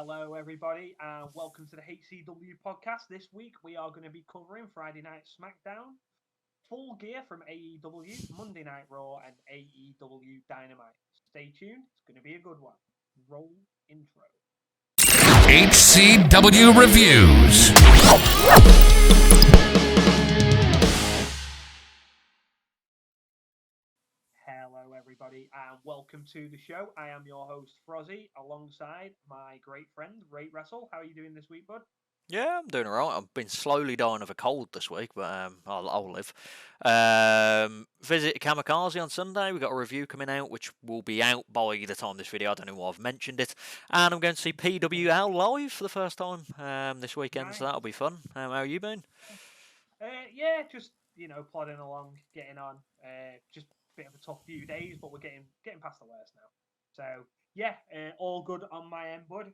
Hello, everybody, and welcome to the HCW Podcast. This week, we are going to be covering Friday Night Smackdown, Full Gear from AEW, Monday Night Raw, and AEW Dynamite. Stay tuned, it's going to be a good one. Roll intro. HCW Reviews. Hello, everybody, and welcome to the show. I am your host, Frozzy, alongside my great friend, Rate Wrestle. How are you doing this week, bud? Yeah, I'm doing all right. I've been slowly dying of a cold this week, but I'll live. Visit Kamikaze on Sunday. We've got a review coming out, which will be out by the time this video. I don't know why I've mentioned it. And I'm going to see PWL live for the first time this weekend, so that'll be fun. How are you been? Yeah, just, plodding along, getting on. Just a bit of a tough few days, but we're getting past the worst now. So, yeah, all good on my end, bud.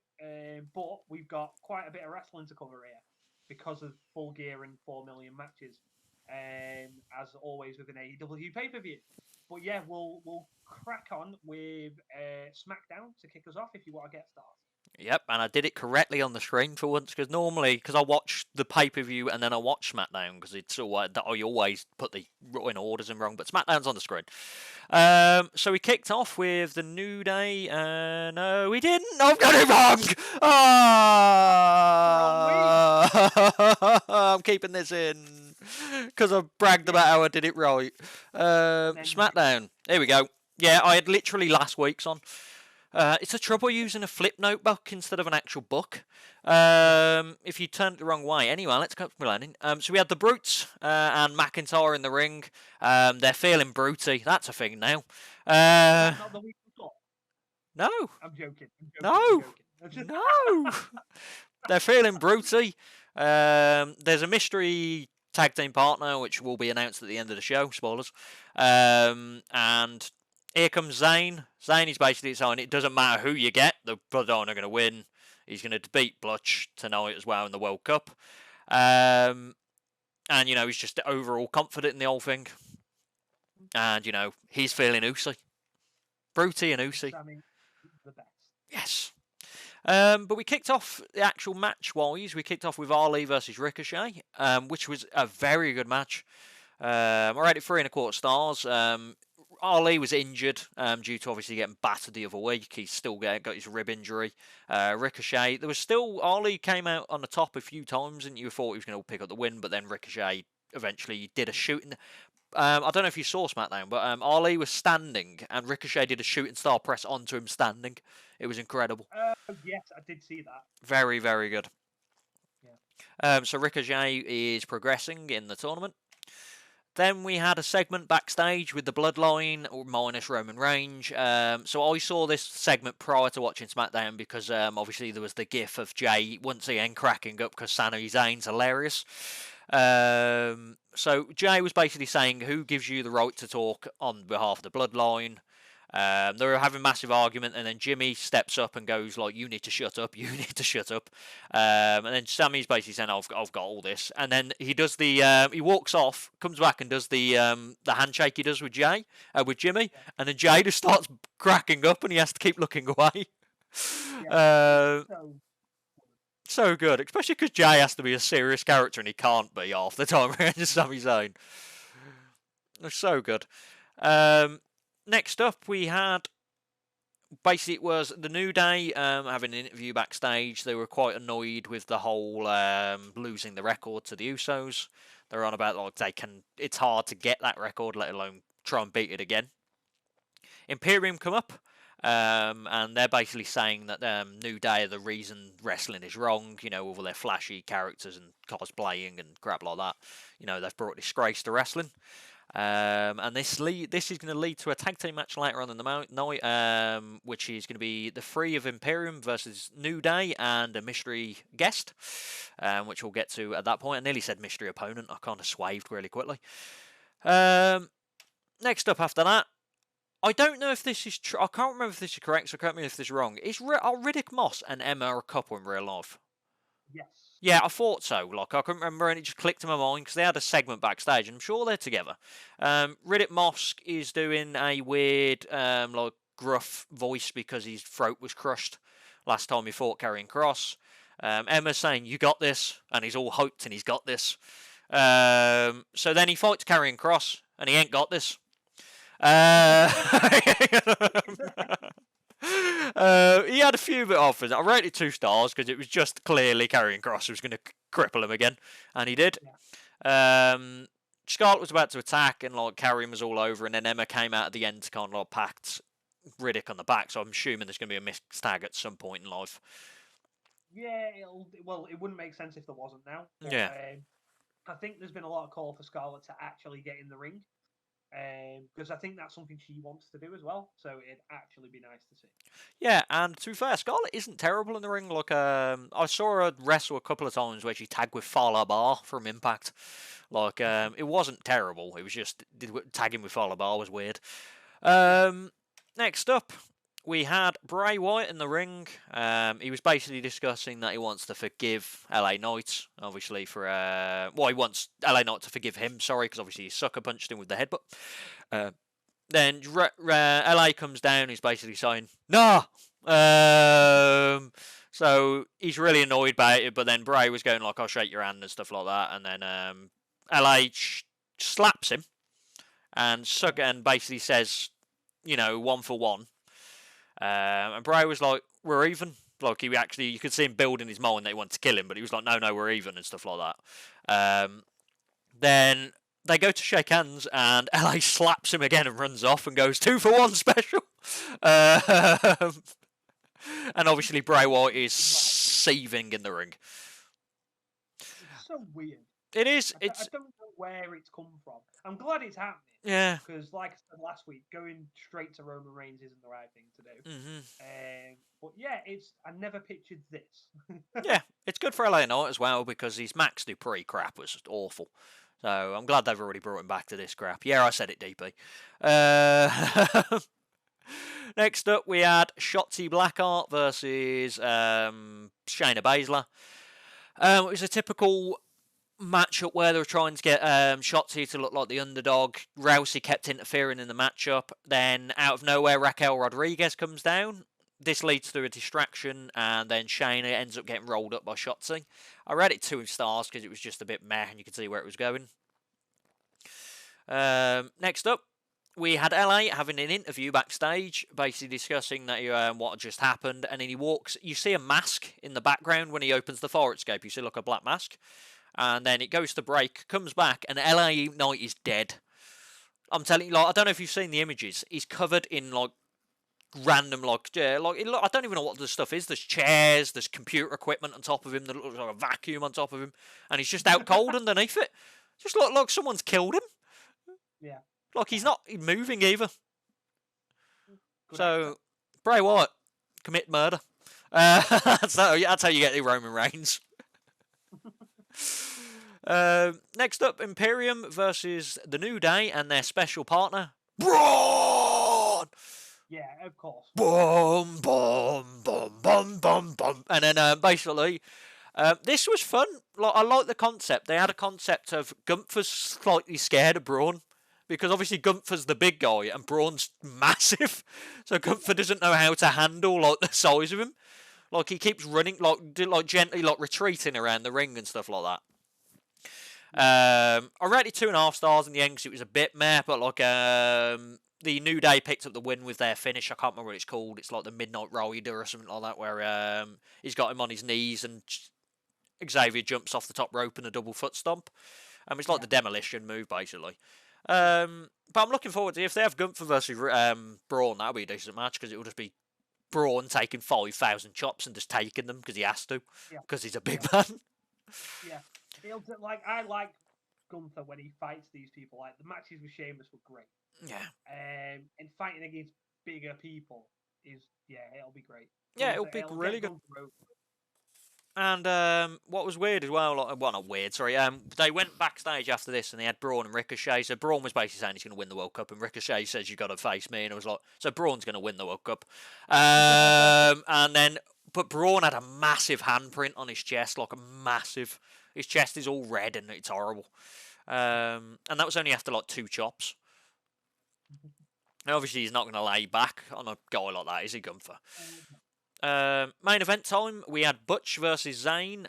But we've got quite a bit of wrestling to cover here because of Full Gear and 4 million matches, as always with an AEW pay-per-view. But yeah, we'll crack on with Smackdown to kick us off if you want to get started. Yep, and I did it correctly on the screen for once, because normally, I watch the pay-per-view and then I watch SmackDown, because it's always, I always put the in orders and wrong, but SmackDown's on the screen. So we kicked off with the New Day. No, we didn't. I've got it wrong. I'm keeping this in, because I bragged about how I did it right. SmackDown. Here we go. Yeah, I had literally last week's on. It's a trouble using a flip notebook instead of an actual book. If you turn it the wrong way. Anyway, let's go for learning. So we had the Brutes and McIntyre in the ring. They're feeling brutey. That's a thing now. Not the week before. No. I'm joking. No. They're feeling brutey. There's a mystery tag team partner, which will be announced at the end of the show. Spoilers. And here comes Zayn. Zayn is basically saying it doesn't matter who you get, the Bloodline are going to win. He's going to beat Blutch tonight as well in the World Cup. And, he's just overall confident in the whole thing. And, he's feeling Usi. Brutey and Usi. The best. Yes. But we kicked off the actual match-wise. We kicked off with Ali versus Ricochet, which was a very good match. I rated 3.25 stars. Ali was injured due to obviously getting battered the other week. He's still got his rib injury. Ricochet, there was still, Ali came out on the top a few times and you thought he was going to pick up the win, but then Ricochet eventually did a shooting. I don't know if you saw SmackDown, but Ali was standing and Ricochet did a shooting star press onto him standing. It was incredible. Yes, I did see that. Very, very good. Yeah. So Ricochet is progressing in the tournament. Then we had a segment backstage with the Bloodline, minus Roman Reigns. So I saw this segment prior to watching SmackDown because obviously there was the gif of Jay once again cracking up because Sami Zayn's hilarious. So Jay was basically saying, who gives you the right to talk on behalf of the Bloodline? They were having a massive argument, and then Jimmy steps up and goes like, "You need to shut up. You need to shut up." And then Sammy's basically saying, "I've got all this." And then he does the he walks off, comes back and does the handshake he does with Jimmy, and then Jay just starts cracking up, and he has to keep looking away. So good, especially because Jay has to be a serious character, and he can't be half the time against Sami Zayn. It's so good. Next up, we had, basically it was the New Day having an interview backstage. They were quite annoyed with the whole losing the record to the Usos. They're on about it's hard to get that record, let alone try and beat it again. Imperium come up, and they're basically saying that New Day are the reason wrestling is wrong, with all their flashy characters and cosplaying and crap like that. They've brought disgrace to wrestling. And this is going to lead to a tag team match later on in the night, which is going to be the Three of Imperium versus New Day and a mystery guest, which we'll get to at that point. I nearly said mystery opponent. I kind of swayed really quickly. Next up after that, I don't know if this is true. I can't remember if this is correct, so correct me if this is wrong. Are Riddick Moss and Emma a couple in real life? Yes. Yeah, I thought so. I couldn't remember, and it just clicked in my mind because they had a segment backstage, and I'm sure they're together. Riddick Moss is doing a weird, gruff voice because his throat was crushed. last time he fought Karrion Kross. Emma's saying, you got this, and he's all hyped and he's got this. So then he fights Karrion Kross, and he ain't got this. He had a few bit offers. I rated 2 stars because it was just clearly Karrion Kross was going to cripple him again, and he did. Scarlett was about to attack, and like Karrion was all over, and then Emma came out at the end to kind of like packed Riddick on the back. So I'm assuming there's going to be a mixed tag at some point in life. Yeah, it wouldn't make sense if there wasn't now. But, yeah. I think there's been a lot of call for Scarlett to actually get in the ring. Because I think that's something she wants to do as well. So it'd actually be nice to see. Yeah, and to be fair, Scarlett isn't terrible in the ring. Like, I saw her wrestle a couple of times where she tagged with Fallah Bar from Impact. Like, it wasn't terrible. It was just tagging with Fallah Bar was weird. Next up, we had Bray Wyatt in the ring. He was basically discussing that he wants to forgive LA Knight, obviously, for... he wants LA Knight to forgive him, sorry, because obviously he sucker punched him with the headbutt. Then LA comes down, he's basically saying, nah! So he's really annoyed by it, but then Bray was going like, I'll shake your hand and stuff like that, and then LA slaps him, and basically says, 1 for 1. And Bray was like, we're even. Like, you could see him building his mind that he wanted to kill him, but he was like, no, we're even, and stuff like that. Then they go to shake hands, and LA slaps him again and runs off and goes 2 for 1 special. And obviously Bray Wyatt is seething in the ring. It's so weird. It is. I don't know where it's come from. I'm glad it's happening. Yeah. Because, like I said last week, going straight to Roman Reigns isn't the right thing to do. Mm-hmm. But yeah, I never pictured this. Yeah, it's good for LA Knight as well because his Max Dupree crap was just awful. So I'm glad they've already brought him back to this crap. Yeah, I said it, DP. Next up, we had Shotzi Blackheart versus Shayna Baszler. It was a typical matchup where they were trying to get Shotzi to look like the underdog. Rousey kept interfering in the matchup. Then, out of nowhere, Raquel Rodriguez comes down. This leads to a distraction, and then Shayna ends up getting rolled up by Shotzi. I rated it 2 stars because it was just a bit meh, and you could see where it was going. Next up, we had LA having an interview backstage, basically discussing that what had just happened, and then he walks. You see a mask in the background when he opens the fire escape. You see like a black mask. And then it goes to break, comes back, and LA Knight is dead. I'm telling you, I don't know if you've seen the images. He's covered in random I don't even know what the stuff is. There's chairs, there's computer equipment on top of him. There looks like a vacuum on top of him, and he's just out cold underneath it. Just like someone's killed him. Yeah. Like he's not moving either. So Bray Wyatt, commit murder. That's how you get the Roman Reigns. Next up, Imperium versus the New Day and their special partner, Braun. Yeah, of course. Boom, boom, boom, boom, boom, boom. And then basically, this was fun. I like the concept. They had a concept of Gunther's slightly scared of Braun. Because obviously Gunther's the big guy and Braun's massive. So Gunther doesn't know how to handle the size of him. Like he keeps running, gently, retreating around the ring and stuff like that. I rated 2.5 stars in the end because it was a bit meh, but the New Day picked up the win with their finish. I can't remember what it's called. It's like the Midnight Rider or something like that, where he's got him on his knees and Xavier jumps off the top rope in a double foot stomp. It's like the demolition move, basically. But I'm looking forward to if they have Gunther versus Braun, that'll be a decent match because it will just be Braun taking 5,000 chops and just taking them because he has to, because he's a big man. Yeah, I like Gunther when he fights these people. Like the matches with Sheamus were great. Yeah. And fighting against bigger people it'll be great. Yeah, it'll be really good. And what was weird as well, not weird, sorry, they went backstage after this and they had Braun and Ricochet. So Braun was basically saying he's going to win the World Cup, and Ricochet says you've got to face me, and I was like, so Braun's going to win the World Cup. But Braun had a massive handprint on his chest, his chest is all red and it's horrible. And that was only after 2 chops. And obviously he's not going to lay back on a guy like that, is he, Gunther? Main event time, we had Butch versus Zayn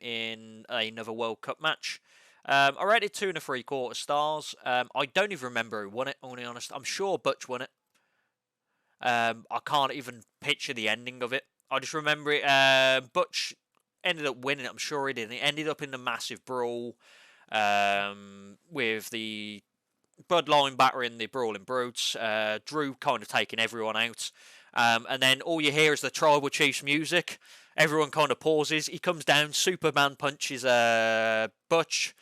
in another World Cup match. I rated 2 3/4 stars. I don't even remember who won it, to be honest. I'm sure Butch won it. I can't even picture the ending of it. I just remember it. Butch ended up winning it. I'm sure he did. It ended up in the massive brawl with the Bloodline battering the Brawling Brutes. Drew kind of taking everyone out. And then all you hear is the Tribal Chief's music. Everyone kind of pauses. He comes down. Superman punches Butch.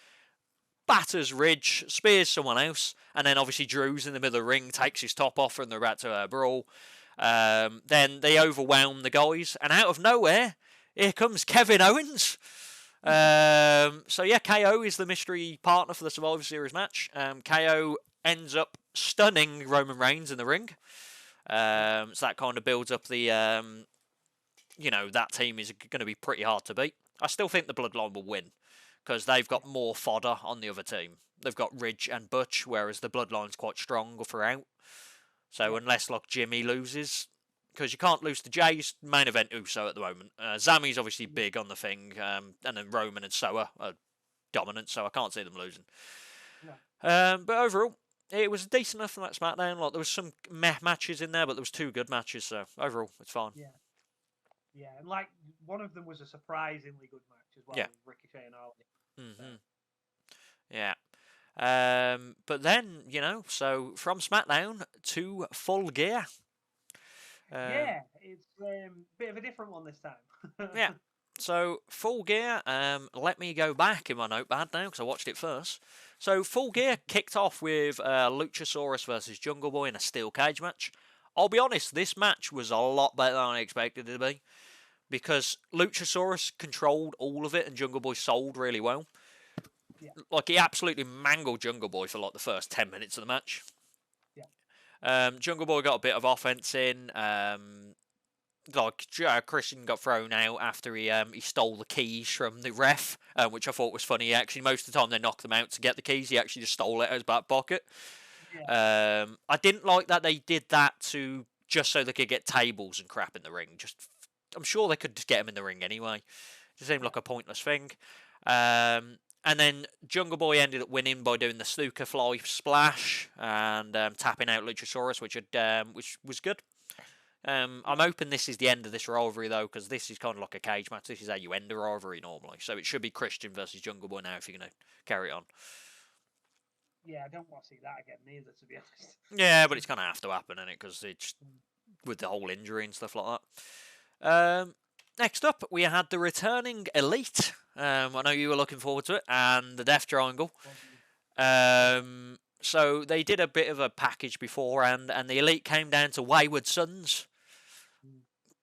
Batters Ridge, spears someone else, and then obviously Drew's in the middle of the ring, takes his top off, and they're about to brawl. Then they overwhelm the guys, and out of nowhere, here comes Kevin Owens. So yeah, KO is the mystery partner for the Survivor Series match. KO ends up stunning Roman Reigns in the ring. So that kind of builds up the, that team is going to be pretty hard to beat. I still think the Bloodline will win, because they've got more fodder on the other team. They've got Ridge and Butch, whereas the Bloodline's quite strong throughout. So unless Jimmy loses, because you can't lose to Jay's main event Uso at the moment. Zami's obviously big on the thing, and then Roman and Soa are dominant, so I can't see them losing. No. But overall, it was decent enough for that SmackDown. There was some meh matches in there, but there was 2 good matches, so overall, it's fine. Yeah, and one of them was a surprisingly good match as well. Yeah. With Ricochet and Harley. Mm-hmm. Yeah. But then, so from SmackDown to Full Gear. It's a bit of a different one this time. Yeah. So, Full Gear, let me go back in my notepad now, because I watched it first. So, Full Gear kicked off with Luchasaurus versus Jungle Boy in a steel cage match. I'll be honest, this match was a lot better than I expected it to be, because Luchasaurus controlled all of it and Jungle Boy sold really well. Yeah. He absolutely mangled Jungle Boy for the first 10 minutes of the match. Yeah. Jungle Boy got a bit of offense in. Christian got thrown out after he stole the keys from the ref, which I thought was funny. Actually, most of the time they knocked them out to get the keys. He actually just stole it out of his back pocket. Yeah. I didn't like that they did that just so they could get tables and crap in the ring. I'm sure they could just get him in the ring anyway. It seemed like a pointless thing. And then Jungle Boy ended up winning by doing the snooker fly splash and tapping out Luchasaurus, which was good. I'm hoping this is the end of this rivalry, though, because this is kind of like a cage match. This is how you end a rivalry normally. So it should be Christian versus Jungle Boy now if you're going to carry it on. Yeah, I don't want to see that again neither, to be honest. Yeah, but it's going to have to happen, isn't it? Because it's with the whole injury and stuff like that. Next up, we had the returning Elite. I know you were looking forward to it, and the Death Triangle. So they did a bit of a package beforehand, and the Elite came down to Wayward Sons,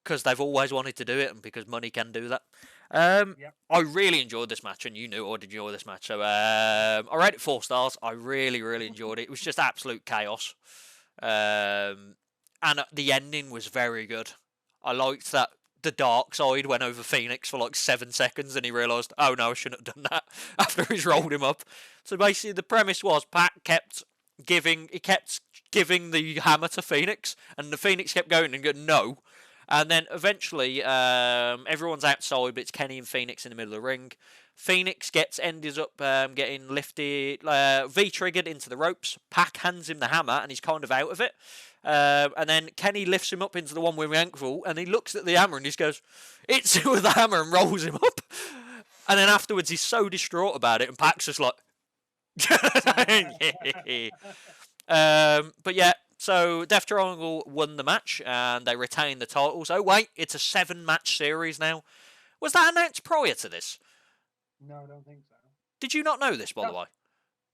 because they've always wanted to do it, and because money can do that. I really enjoyed this match, and you knew I would enjoy this match. So I rated it 4 stars. I really, really enjoyed it. It was just absolute chaos. And the ending was very good. I liked that the dark side went over Phoenix for 7 seconds, and he realised, oh no, I shouldn't have done that after he's rolled him up. So basically, the premise was Pat kept giving the hammer to Phoenix, and the Phoenix kept going and going no. And then eventually, everyone's outside, but it's Kenny and Phoenix in the middle of the ring. Phoenix ends up getting lifted, V-triggered into the ropes. Pac hands him the hammer, and he's kind of out of it. And then Kenny lifts him up into the one with the ankle, and he looks at the hammer and he goes, "It's it with the hammer," and rolls him up. And then afterwards, he's so distraught about it, and Pac's just like, but yeah. So Death Triangle won the match, and they retained the titles. Oh wait, it's a 7-match series now. Was that announced prior to this? No, I don't think so. Did you not know this, by the way?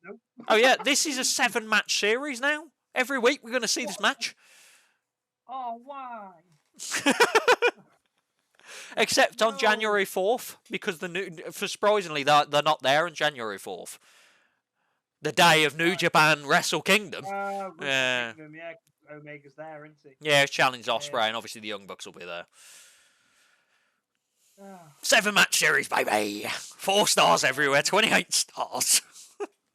Nope. Oh yeah, this is a 7-match series now. Every week we're going to see this match. Oh, why? Except on January 4th, because surprisingly they're not there on January 4th. The day of New Japan Wrestle Kingdom. Yeah. Kingdom, yeah. Omega's there, isn't he? Yeah, it's challenged Ospreay, and obviously the Young Bucks will be there. 7-match series, baby. 4 stars everywhere, 28 stars.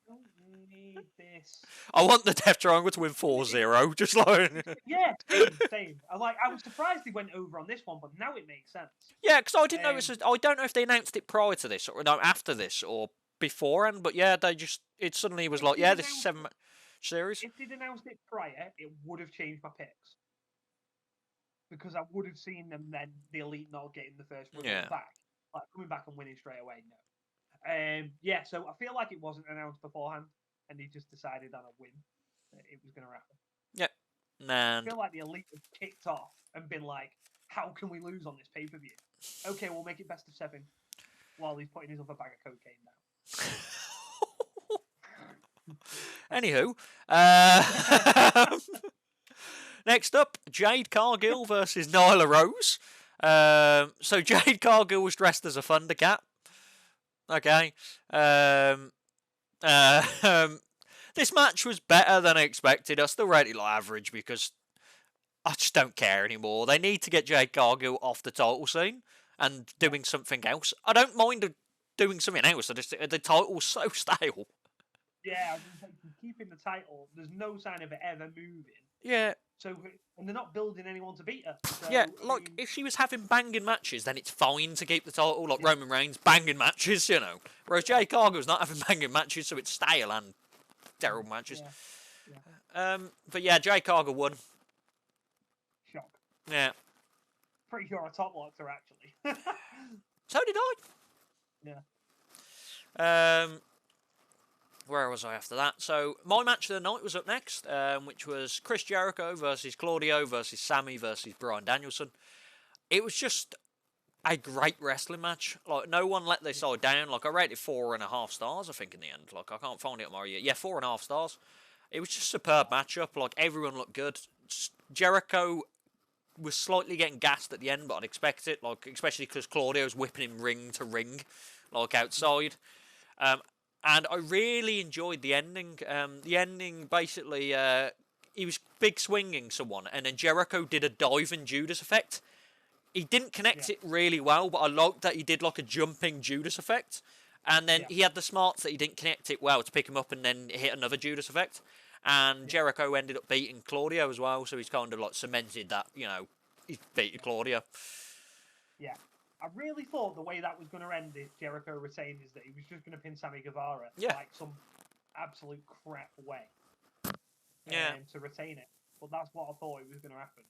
Don't need this. this. I want the Death Triangle to win 4-0, just like... Yeah, same. I was surprised they went over on this one, but now it makes sense. Yeah, because I didn't know I don't know if they announced it prior to this, or no, after this, or beforehand, but yeah, it suddenly was like, yeah, this is 7-match series. If they'd announced it prior, it would have changed my picks. Because I would have seen them then, the Elite not getting the first win back. Like, coming back and winning straight away, no. Yeah, so I feel like it wasn't announced beforehand, and they just decided on a win that it was going to happen. Yep. I feel like the Elite have kicked off and been like, how can we lose on this pay-per-view? Okay, we'll make it best of 7 while he's putting his other bag of cocaine down. Anywho, next up, Jade Cargill versus Nyla Rose. So Jade Cargill was dressed as a Thundercat. Okay. This match was better than I expected. I still rate it like average because I just don't care anymore. They need to get Jade Cargill off the title scene and doing something else. I don't mind doing something else. I just the title's so stale. Yeah, I was going to say, keeping the title, there's no sign of it ever moving. Yeah. So, and they're not building anyone to beat her. So, yeah, like, if she was having banging matches, then it's fine to keep the title, like Roman Reigns, banging matches, you know. Whereas Jade Cargill's not having banging matches, so it's stale and terrible matches. But yeah, Jade Cargill won. Shock. Yeah. Pretty sure I top locked her, actually. So did I. Yeah. Where was I after that? So, my match of the night was up next, which was Chris Jericho versus Claudio versus Sammy versus Bryan Danielson. It was just a great wrestling match. Like, no one let their side down. Like, I rated 4.5 stars, I think, in the end. Like, I can't find it on my... Yeah, 4.5 stars. It was just a superb matchup. Like, everyone looked good. Jericho was slightly getting gassed at the end, but I'd expect it. Like, especially because Claudio was whipping him ring to ring, like, outside. And I really enjoyed the ending. The ending, basically, he was big swinging someone, and then Jericho did a diving Judas effect. He didn't connect it really well, but I liked that he did like a jumping Judas effect. And then he had the smarts that he didn't connect it well to pick him up and then hit another Judas effect. And Jericho ended up beating Claudio as well, so he's kind of like cemented that, you know, he's beaten Claudio. Yeah. I really thought the way that was going to end if Jericho retained is that he was just going to pin Sammy Guevara like some absolute crap way to retain it. But that's what I thought it was going to happen.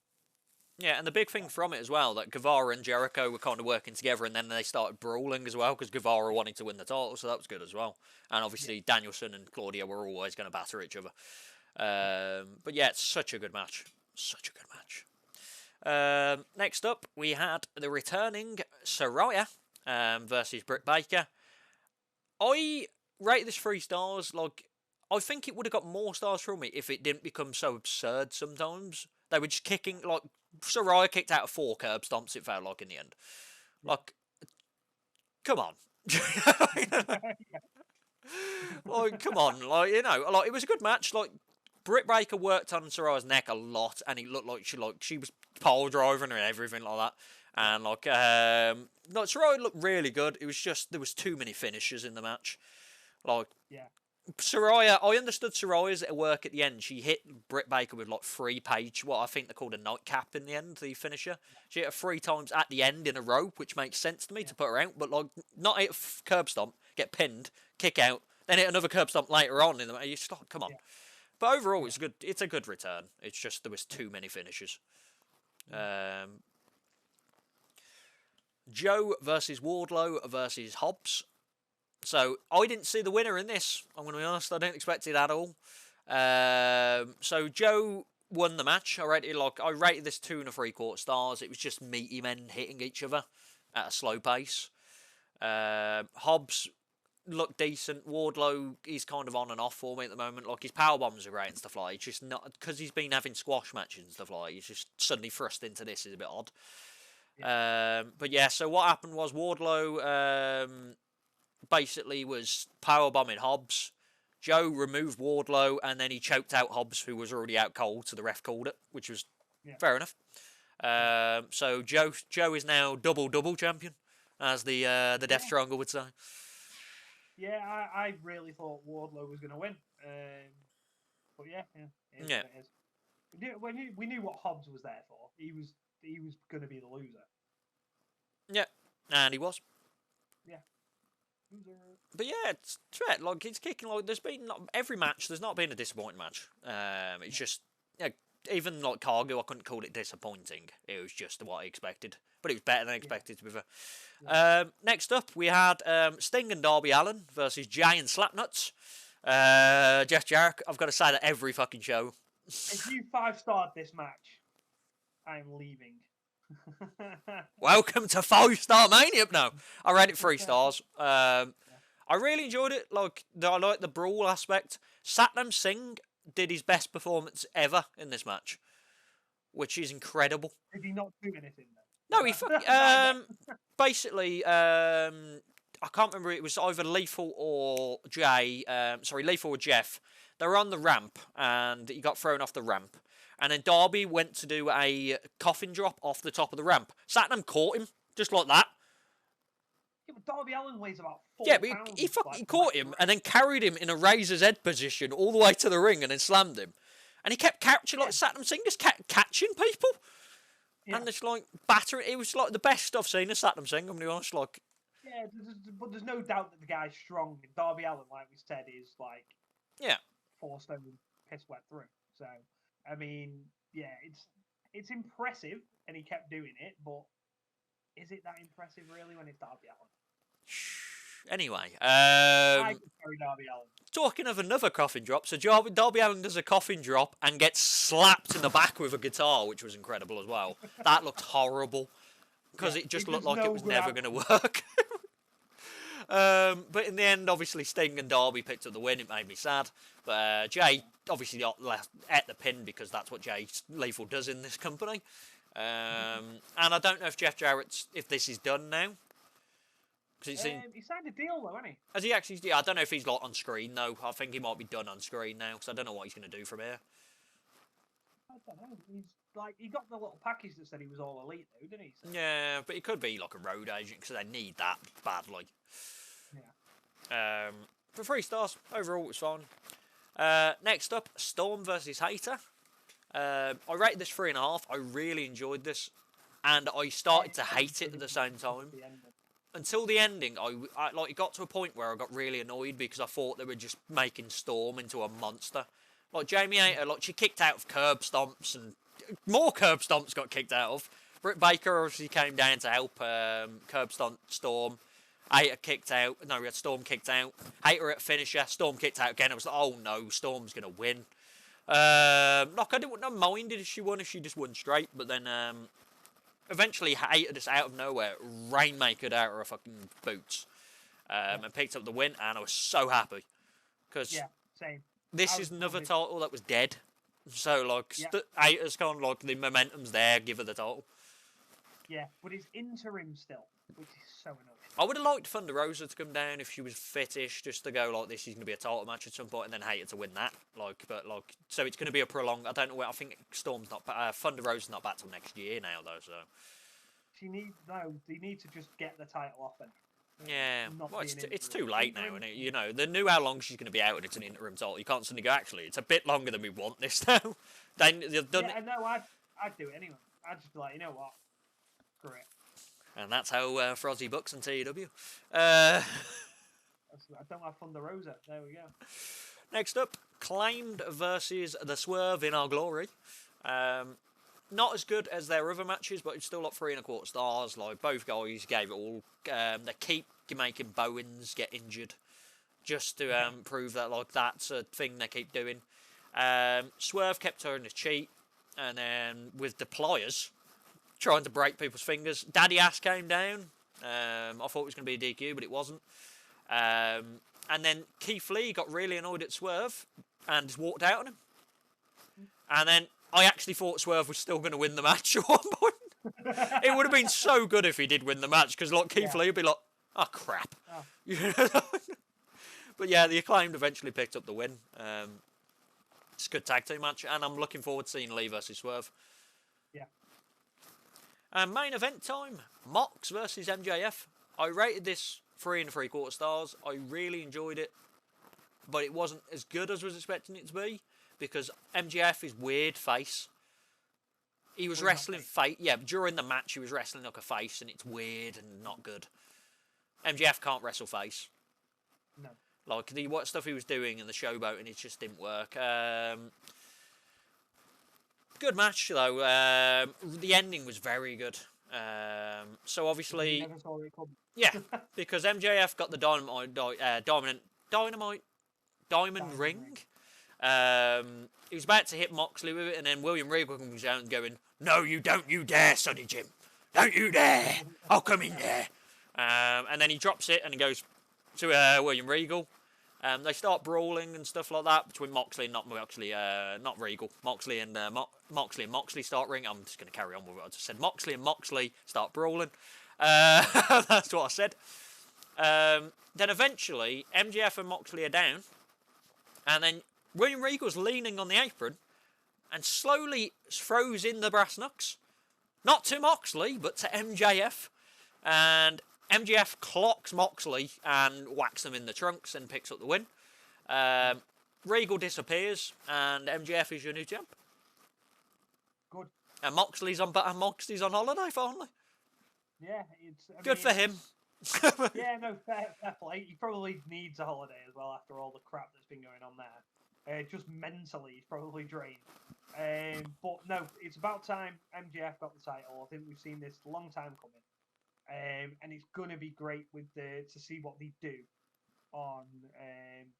Yeah, and the big thing from it as well, that Guevara and Jericho were kind of working together, and then they started brawling as well, because Guevara wanted to win the title, so that was good as well. And obviously Danielson and Claudio were always going to batter each other. But yeah, it's such a good match. Such a good match. Next up, we had the returning Saraya versus Britt Baker. I rate this 3 stars. Like, I think it would have got more stars from me if it didn't become so absurd sometimes. They were just kicking, like, Saraya kicked out of 4 curb stomps, it felt like, in the end. Like, come on. Like, come on. Like, you know, like, it was a good match. Like, Britt Baker worked on Saraya's neck a lot, and it looked like she was pole driving and everything like that. And, like, Saraya looked really good. It was just, there was too many finishes in the match. Like, Saraya, I understood Saraya's work at the end. She hit Britt Baker with like 3 page, what I think they're called a nightcap in the end, the finisher. She hit her 3 times at the end in a row, which makes sense to me to put her out, but like not hit a curb stomp, get pinned, kick out, then hit another curb stomp later on in the match. You just like, come on. But overall, it's good. It's a good return. It's just there was too many finishes. Joe versus Wardlow versus Hobbs. So, I didn't see the winner in this. I'm going to be honest, I didn't expect it at all. So, Joe won the match. I rated this 2 3/4 stars. It was just meaty men hitting each other at a slow pace. Hobbs looked decent. Wardlow, he's kind of on and off for me at the moment. Like, his power bombs are great and stuff like that. He's just not, because he's been having squash matches and stuff like that, he's just suddenly thrust into this is a bit odd. But yeah, so what happened was Wardlow basically was powerbombing Hobbs. Joe removed Wardlow, and then he choked out Hobbs, who was already out cold, so the ref called it, which was fair enough. So Joe is now double champion, as the Death Triangle would say. Yeah, I really thought Wardlow was going to win. But yeah, it is Yeah. what it is. We knew what Hobbs was there for. He was going to be the loser. Yeah, and he was. Yeah. Loser. But yeah, it's right. Like it's kicking. Like there's been every match. There's not been a disappointing match. It's just even like Cargo, I couldn't call it disappointing. It was just what I expected, but it was better than I expected to be fair. Yeah. Next up, we had Sting and Darby Allin versus Jay and Slapnuts. Jeff Jarrett. I've got to say that every fucking show. If you 5-starred this match, I'm leaving. Welcome to 5-star Mania. No, I rated it 3 stars. I really enjoyed it. I like the brawl aspect. Satnam Singh did his best performance ever in this match, which is incredible. Did he not do anything then? No, he basically. I can't remember. It was either Lethal or Jay. Lethal or Jeff. They were on the ramp, and he got thrown off the ramp. And then Darby went to do a coffin drop off the top of the ramp. Satnam caught him, just like that. Yeah, but Darby Allin weighs about 4 Yeah, pounds. but he caught him and then carried him in a razor's head position all the way to the ring and then slammed him. And he kept catching, like Satnam Singh, just catching people. Yeah. And it's like battering. It was like the best I've seen of Satnam Singh, I'm going to be honest. Like, yeah, but there's no doubt that the guy's strong. And Darby Allin, like we said, is like 4 stone piss wet through. So, I mean, yeah, it's impressive, and he kept doing it, but is it that impressive really when it's Darby Allin? Anyway, I could carry Darby Allin. Talking of another coffin drop, so Darby Allin does a coffin drop and gets slapped in the back with a guitar, which was incredible as well. That looked horrible because it just looked like it was never going to work. But in the end, obviously, Sting and Darby picked up the win. It made me sad. But Jay obviously got left at the pin because that's what Jay Lethal does in this company. And I don't know if Jeff Jarrett's, if this is done now. He signed a deal though, hasn't he? Has he actually? Yeah, I don't know if he's like on screen though. I think he might be done on screen now because I don't know what he's going to do from here. I don't know. He's like, he got the little package that said he was all elite though, didn't he? So. Yeah, but he could be like a road agent because they need that badly. Yeah. For 3 stars overall, it was fine. Next up, Storm versus Hater. I rated this 3.5. I really enjoyed this, and I started to hate it at the same time. Until the ending, I like it got to a point where I got really annoyed because I thought they were just making Storm into a monster. Like Jamie Hayter, like she kicked out of curb stomps and more curb stomps got kicked out of. Britt Baker obviously came down to help curb stomp Storm. Hayter kicked out. No, we had Storm kicked out. Hayter at finisher. Storm kicked out again. I was like, oh no, Storm's gonna win. I wouldn't have minded if she won, if she just won straight. But then eventually Hayter just out of nowhere rainmakered out her fucking boots and picked up the win. And I was so happy because same. This is another title that was dead. So like Hayter's kind of like the momentum's there. Give her the title. Yeah, but it's interim still, which is so annoying. I would have liked Thunder Rosa to come down if she was fittish, just to go like this is going to be a title match at some point, and then Hayter to win that. So it's going to be a prolonged. I don't know where. I think Storm's not. Thunder Rosa's not back till next year now, though. So they need to just get the title off then. Yeah, well, it's too late now, isn't it? You know, they knew how long she's going to be out, and it's an interim title. You can't suddenly go, actually, it's a bit longer than we want this now. They've done it. No, I'd do it anyway. I'd just be like, you know what? Screw it. And that's how Frozzy books and TEW. I don't have Thunder Rosa. There we go. Next up, Claimed versus The Swerve in Our Glory. Not as good as their other matches, but it's still like 3.25 stars. Like both guys gave it all. They keep making Bowens get injured, just to prove that like that's a thing they keep doing. Swerve kept turning to cheat, and then with the pliers, trying to break people's fingers. Daddy Ass came down. I thought it was going to be a DQ, but it wasn't. And then Keith Lee got really annoyed at Swerve and just walked out on him. And then I actually thought Swerve was still going to win the match at one point. It would have been so good if he did win the match, because like Keith Lee would be like, oh crap. Oh. But yeah, the Acclaimed eventually picked up the win. It's a good tag team match, and I'm looking forward to seeing Lee versus Swerve. Yeah. Main event time, Mox versus MJF. I rated this 3.75 stars. I really enjoyed it, but it wasn't as good as I was expecting it to be. because MJF is weird face. He was Well, he's not wrestling face. Yeah, but during the match he was wrestling like a face, and it's weird and not good. MJF can't wrestle face. No. Like what stuff he was doing in the showboat, and it just didn't work. Good match though. The ending was very good. So obviously, You never saw it coming. yeah, because MJF got the diamond ring. He was about to hit Moxley with it, and then William Regal comes out and going, "No, you don't, you dare, Sonny Jim! Don't you dare! I'll come in there!" And then he drops it and he goes to William Regal. They start brawling and stuff like that between Moxley and not Regal. Moxley and Moxley start ringing. I'm just going to carry on with what I just said. Moxley and Moxley start brawling. That's what I said. Then eventually, MJF and Moxley are down, and then William Regal's leaning on the apron and slowly throws in the brass knucks. Not to Moxley, but to MJF. And MJF clocks Moxley and whacks him in the trunks and picks up the win. Regal disappears, and MJF is your new champ. Good. And Moxley's on holiday finally. Yeah, Good for him. Yeah, no, fair play. He probably needs a holiday as well after all the crap that's been going on there. Just mentally, he's probably drained. But no, it's about time MJF got the title. I think we've seen this a long time coming. And it's going to be great to see what they do on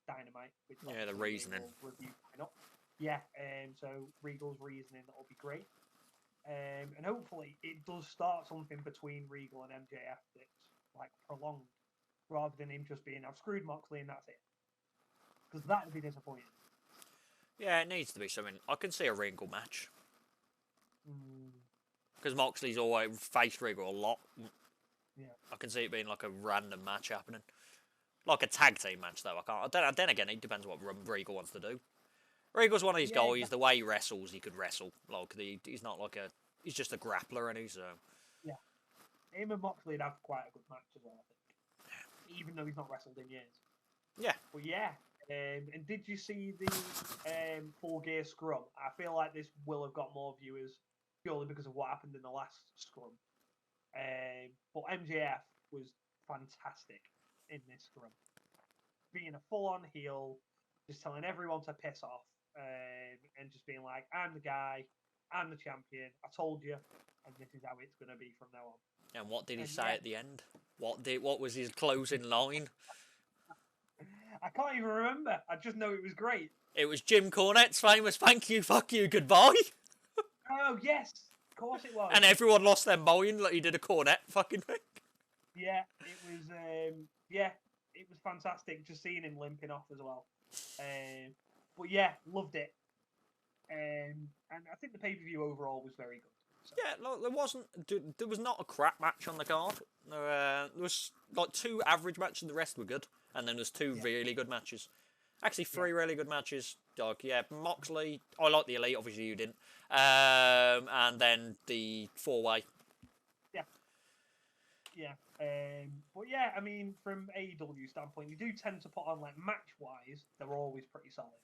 Dynamite. Yeah, the reasoning. Review coming up. Yeah, so Regal's reasoning, that'll be great. And hopefully it does start something between Regal and MJF that's like prolonged, rather than him just being, "I've screwed Moxley and that's it." Because that would be disappointing. Yeah, it needs to be something. I can see a Regal match. Because Moxley's always faced Regal a lot. Yeah. I can see it being like a random match happening. Like a tag team match, though. I can't. Then again, it depends what Regal wants to do. Regal's one of these guys. Exactly. The way he wrestles, he could wrestle. Like he's not like he's just a grappler, and he's. Yeah. Him and Moxley would have quite a good match as well, I think. Even though he's not wrestled in years. Yeah. But yeah. And did you see the Full Gear scrum? I feel like this will have got more viewers purely because of what happened in the last scrum. But MJF was fantastic in this scrum. Being a full-on heel, just telling everyone to piss off, and just being like, "I'm the guy, I'm the champion, I told you, and this is how it's going to be from now on." And what did he say at the end? What was his closing line? I can't even remember. I just know it was great. It was Jim Cornette's famous "Thank you, fuck you, goodbye." Oh yes, of course it was. And everyone lost their mind like he did a Cornette fucking thing. Yeah, it was. It was fantastic just seeing him limping off as well. But yeah, loved it. And I think the pay-per-view overall was very good. So. Yeah, look, there was not a crap match on the card. There was like 2 average matches, the rest were good, and then there's 2 really good matches. Actually, 3 really good matches. Like, yeah, Moxley. I like the Elite. Obviously, you didn't. And then the 4-way. Yeah. But yeah, I mean, from AEW standpoint, you do tend to put on, like, match-wise, they're always pretty solid.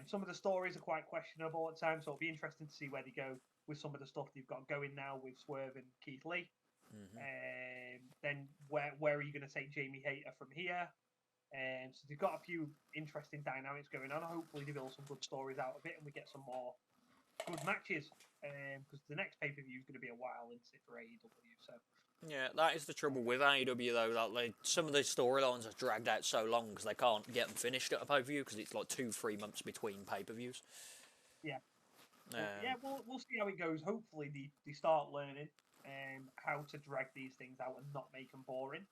Some of the stories are quite questionable at times, so it'll be interesting to see where they go with some of the stuff they've got going now with Swerve and Keith Lee. Then where are you going to take Jamie Hayter from here? So they've got a few interesting dynamics going on. Hopefully they build some good stories out of it and we get some more good matches. Because the next pay-per-view is going to be a while into it for AEW. So. Yeah, that is the trouble with AEW though. That some of the storylines are dragged out so long because they can't get them finished at a pay-per-view because it's like 2-3 months between pay-per-views. Yeah. Yeah, we'll see how it goes. Hopefully they start learning how to drag these things out and not make them boring.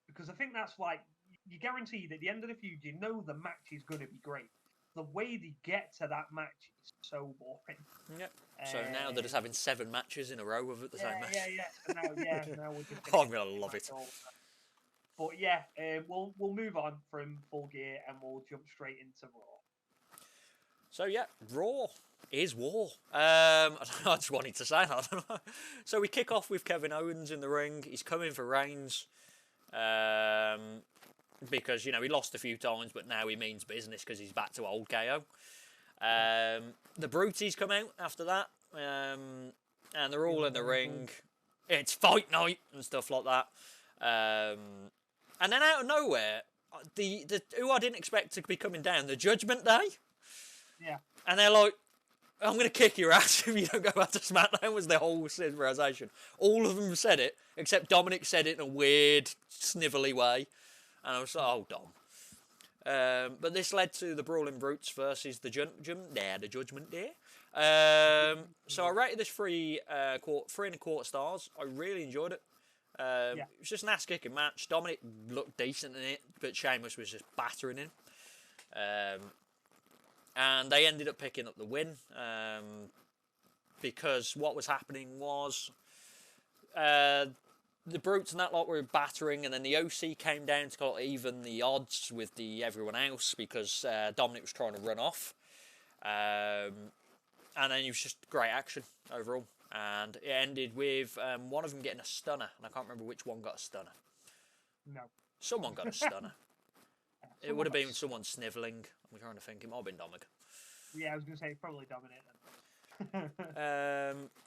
Because I think that's like, you guarantee that at the end of the feud, you know the match is going to be great. The way they get to that match is so boring. Yep. So now they're just having 7 matches in a row of the same match. Yeah. Now we're just I'm going to love it. But yeah, we'll move on from Full Gear and we'll jump straight into Raw. So yeah, Raw is war. I just wanted to say that. So we kick off with Kevin Owens in the ring. He's coming for Reigns. because, he lost a few times, but now he means business because he's back to old KO. The Bruties come out after that, and they're all in the ring. It's fight night and stuff like that. And then out of nowhere, the who I didn't expect to be coming down, the Judgment Day. Yeah. And they're like, I'm going to kick your ass if you don't go back to SmackDown, was the whole civilization. All of them said it, except Dominic said it in a weird, snivelly way. And I was like, oh, Dom. But this led to the Brawling Brutes versus the Judgment Day. So I rated this 3.25 stars. I really enjoyed it. It was just an ass-kicking match. Dominic looked decent in it, but Sheamus was just battering him. And they ended up picking up the win because what was happening was the Brutes and that lot were battering, and then the OC came down to kind of even the odds with everyone else because Dominic was trying to run off. And then it was just great action overall. And it ended with one of them getting a stunner, and I can't remember which one got a stunner. No. Someone got a stunner. It would have been someone snivelling. I'm trying to think. It might have been Dominic. Yeah, I was going to say probably Dominic then.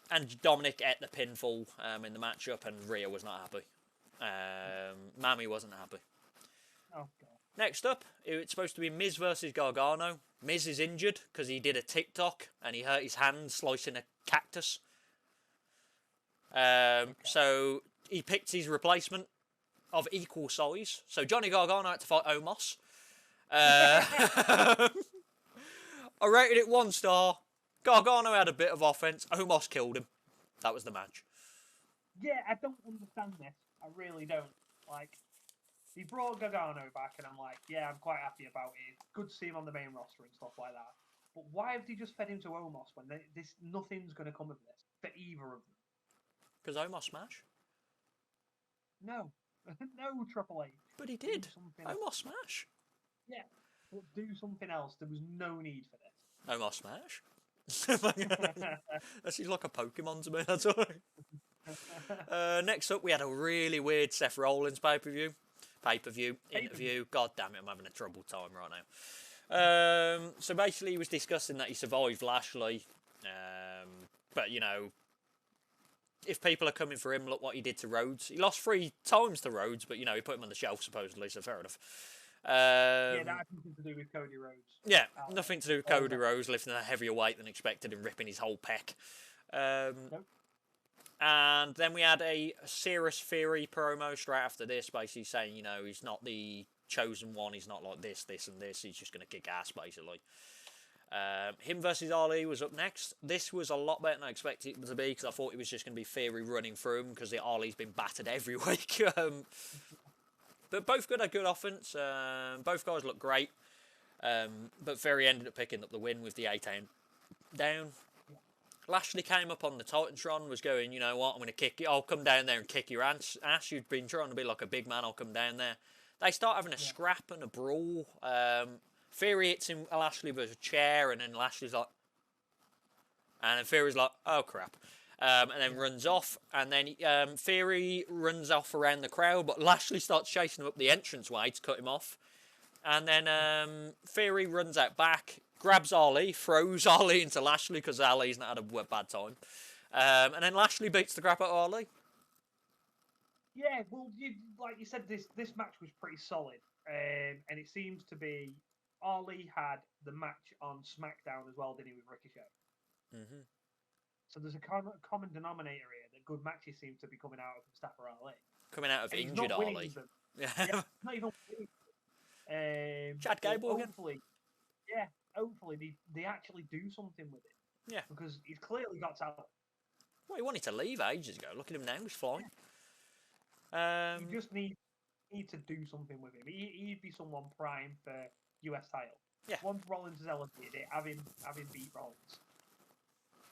And Dominic ate the pinfall in the matchup, and Rhea was not happy. Mami wasn't happy. Oh, God. Next up, it's supposed to be Miz versus Gargano. Miz is injured because he did a TikTok and he hurt his hand slicing a cactus. So he picked his replacement of equal size. So Johnny Gargano had to fight Omos. I rated it 1 star. Gargano had a bit of offense. Omos killed him. That was the match. Yeah, I don't understand this. I really don't. Like, he brought Gargano back, and I'm like, yeah, I'm quite happy about it. Good to see him on the main roster and stuff like that. But why have they just fed him to Omos when nothing's going to come of this for either of them? Because Omos smash? No. No, Triple H. But he did. Omos smash. Yeah, but do something else. There was no need for this. Omos smash? That seems like a Pokemon to me, that's all right. Next up, we had a really weird Seth Rollins pay-per-view interview. God damn it, I'm having a trouble time right now. So basically, he was discussing that he survived Lashley. But, if people are coming for him, look what he did to Rhodes. He lost 3 times to Rhodes, but, he put him on the shelf, supposedly, so fair enough. Yeah, that had nothing to do with Cody Rhodes. Yeah, nothing to do with Cody Rhodes lifting a heavier weight than expected and ripping his whole pec. And then we had a Sirius Theory promo straight after this, basically saying, he's not the chosen one, he's not like this, and this, he's just going to kick ass, basically. Him versus Ali was up next. This was a lot better than I expected it to be, because I thought it was just going to be Theory running through him, because Ali's been battered every week. But both had good offense. Both guys looked great. But Theory ended up picking up the win with the 18 down. Lashley came up on the Titantron, was going, you know what, I'm going to kick you. I'll come down there and kick your ass. You've been trying to be like a big man, I'll come down there. They start having a scrap and a brawl. Theory hits him, Lashley with a chair, and then Lashley's like... And then Theory's like, oh crap. And then runs off, and then Theory runs off around the crowd, but Lashley starts chasing him up the entranceway to cut him off. And then Theory runs out back, grabs Ali, throws Ali into Lashley because Ali's not had a bad time. And then Lashley beats the crap out of Ali. Yeah, well, like you said, this match was pretty solid. And it seems to be Ali had the match on SmackDown as well, didn't he, with Ricochet? Mm-hmm. So there's a common denominator here that good matches seem to be coming out of Mustafa Ali. Coming out of injured Ali. Yeah, not even winning. Chad Gable again. Hopefully they actually do something with it. Yeah. Because he's clearly got talent. Well, he wanted to leave ages ago. Look at him now, he's flying. You just need to do something with him. He'd be someone prime for US title. Yeah. Once Rollins has elevated it, have him beat Rollins.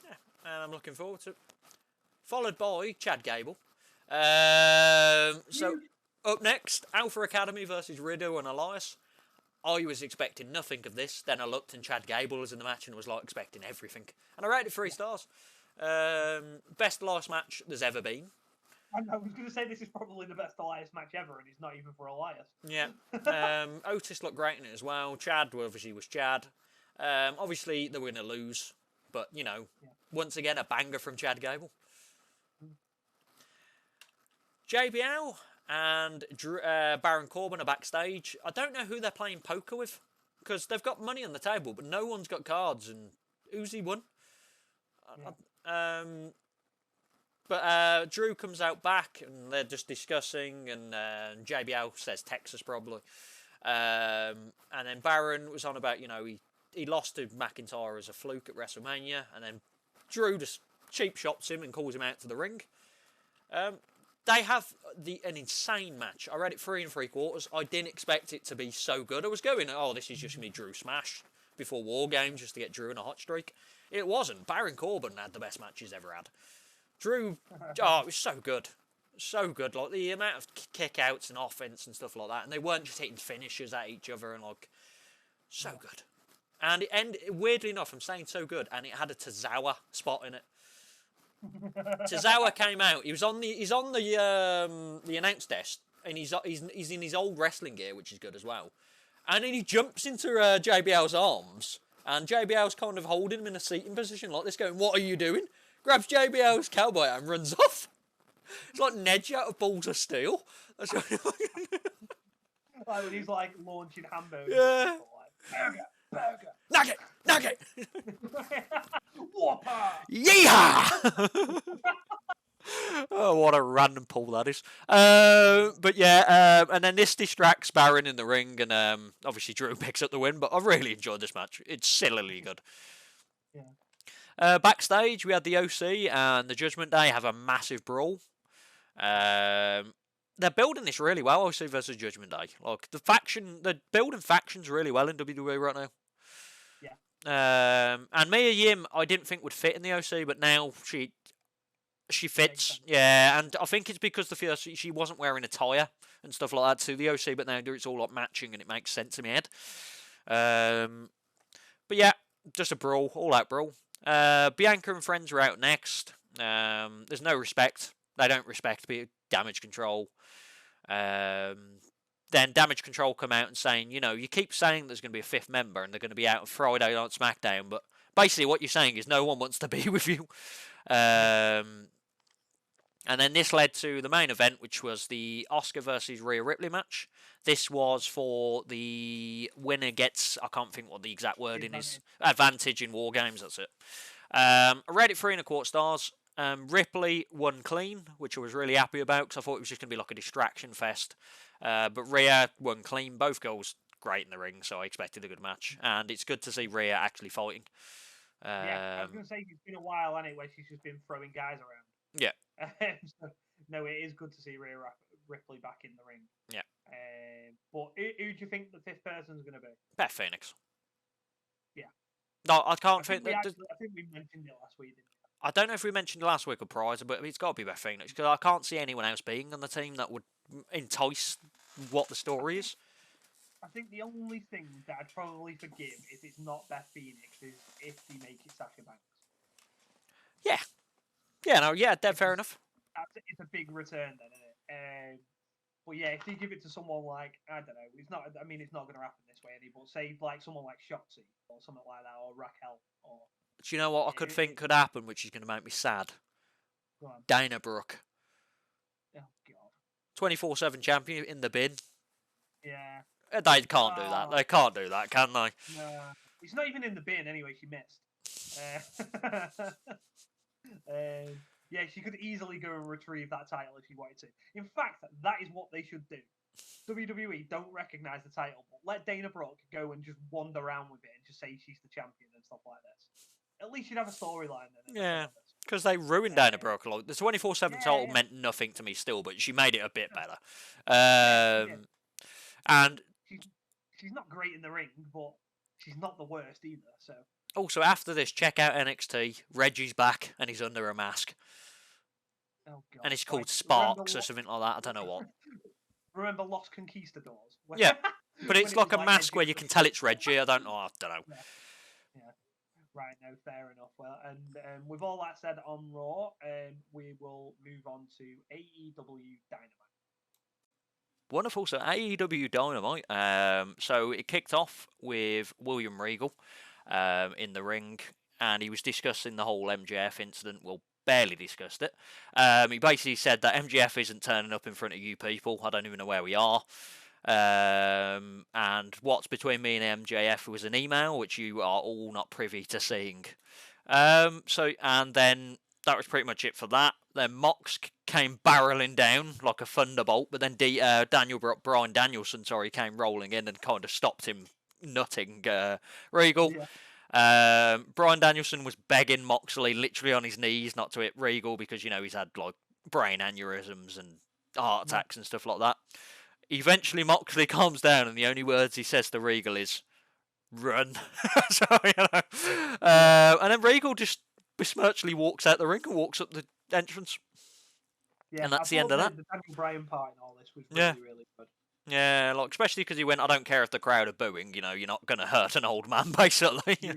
Yeah, and I'm looking forward to it. Followed by Chad Gable. So, up next, Alpha Academy versus Riddle and Elias. I was expecting nothing of this. Then I looked and Chad Gable was in the match and was like expecting everything. And I rated it 3 stars. Best Elias match there's ever been. I was going to say this is probably the best Elias match ever, and it's not even for Elias. Yeah. Otis looked great in it as well. Chad obviously was Chad. Obviously, they were going to lose. But, once again, a banger from Chad Gable. JBL and Baron Corbin are backstage. I don't know who they're playing poker with. Because they've got money on the table, but no one's got cards. And Uzi won. Yeah. But Drew comes out back and they're just discussing, and JBL says Texas probably. And then Baron was on about, he lost to McIntyre as a fluke at WrestleMania, and then Drew just cheap shots him and calls him out to the ring. They have an insane match. I read it 3 3/4. I didn't expect it to be so good. I was going, this is just going to be Drew Smash before War Games just to get Drew in a hot streak. It wasn't. Baron Corbin had the best match he's ever had. Drew, it was so good. So good. Like, the amount of kick-outs and offense and stuff like that. And they weren't just hitting finishers at each other and, so good. And it ended, weirdly enough, I'm saying so good, and it had a Tozawa spot in it. Tozawa came out. He's on the announce desk, and he's in his old wrestling gear, which is good as well. And then he jumps into JBL's arms, and JBL's kind of holding him in a seating position like this, going, "What are you doing?" Grabs JBL's cowboy and runs off. It's like Nedge out of Balls of Steel. That's what like when he's launching hamburgers. Yeah. Burger. Nugget. Whopper. Yeehaw! Oh, what a random pull that is. But yeah, and then this distracts Baron in the ring, and obviously Drew picks up the win. But I really enjoyed this match. It's sillily good. Yeah. Backstage, we had the OC and the Judgment Day have a massive brawl. They're building this really well, OC versus Judgment Day. They're building factions really well in WWE right now. Yeah. And Mia Yim, I didn't think would fit in the OC, but now she fits. Yeah, and I think it's because she wasn't wearing a attire and stuff like that to the OC, but now it's all matching and it makes sense in my head. But yeah, just a brawl, all out brawl. Bianca and friends are out next. There's no respect. They don't respect Damage Control. Then Damage Control come out and saying, you keep saying there's going to be a 5th member and they're going to be out on Friday on Smackdown, but basically what you're saying is no one wants to be with you. And then this led to the main event, which was the Asuka versus Rhea Ripley match. This was for the winner gets, I can't think what the exact wording is, advantage in War Games, that's it. I read it 3 1/4 stars. Ripley won clean, which I was really happy about because I thought it was just going to be like a distraction fest. But Rhea won clean. Both girls great in the ring, so I expected a good match. And it's good to see Rhea actually fighting. Yeah, I was going to say it's been a while, hasn't it, where she's just been throwing guys around. Yeah. So, no, it is good to see Rhea Ripley back in the ring. Yeah. But who do you think the 5th person's going to be? Beth Phoenix. Yeah. No, I can't I think that. I think we mentioned it last week, didn't we? I don't know if we mentioned it last week or prior, but it's got to be Beth Phoenix because I can't see anyone else being on the team that would entice what the story is. I think the only thing that I'd probably forgive if it's not Beth Phoenix is if they make it Sasha Banks. Yeah. Yeah, fair enough. It's a big return then, isn't it? But yeah, if you give it to someone like, I don't know, it's not going to happen this way anymore. Say someone like Shotzi or something like that, or Raquel, or. Do you know what I could think could happen, which is going to make me sad? Dana Brooke. Oh God. 24/7 champion in the bin. Yeah. They can't do that. They can't do that, can they? No. It's not even in the bin anyway. She missed. Yeah, she could easily go and retrieve that title if she wanted to. In fact, that is what they should do. WWE don't recognise the title, but let Dana Brooke go and just wander around with it and just say she's the champion and stuff like this. At least you'd have a storyline then. Yeah, because they ruined Dana Brooke a lot. The 24/7 title meant nothing to me still, but she made it a bit better. And she's not great in the ring, but she's not the worst either. So. Also, after this, check out NXT. Reggie's back, and he's under a mask. Oh, God. And it's called Sparks or something like that. I don't know what. Remember Los Conquistadors? Yeah, but it's like a mask where you can tell it's Reggie. I don't know. Yeah. Right, no, fair enough. Well, and with all that said on Raw, we will move on to AEW Dynamite. Wonderful. So AEW Dynamite. So it kicked off with William Regal in the ring, and he was discussing the whole MJF incident. Well, barely discussed it. He basically said that MJF isn't turning up in front of you people. I don't even know where we are. And what's between me and MJF was an email, which you are all not privy to seeing. And then that was pretty much it for that. Then Mox came barreling down like a thunderbolt, but then Brian Danielson, came rolling in and kind of stopped him nutting Regal. Yeah. Brian Danielson was begging Moxley literally on his knees not to hit Regal because, you know, he's had like brain aneurysms and heart attacks and stuff like that. Eventually Moxley calms down and the only words he says to Regal is, "Run." So, you know, and then Regal just besmirchedly walks out the ring and walks up the entrance. Yeah, and that's the end of that. The Daniel Bryan part and all this was really, really good. Yeah, like especially because he went, "I don't care if the crowd are booing. You know, you're not going to hurt an old man," basically. Yeah.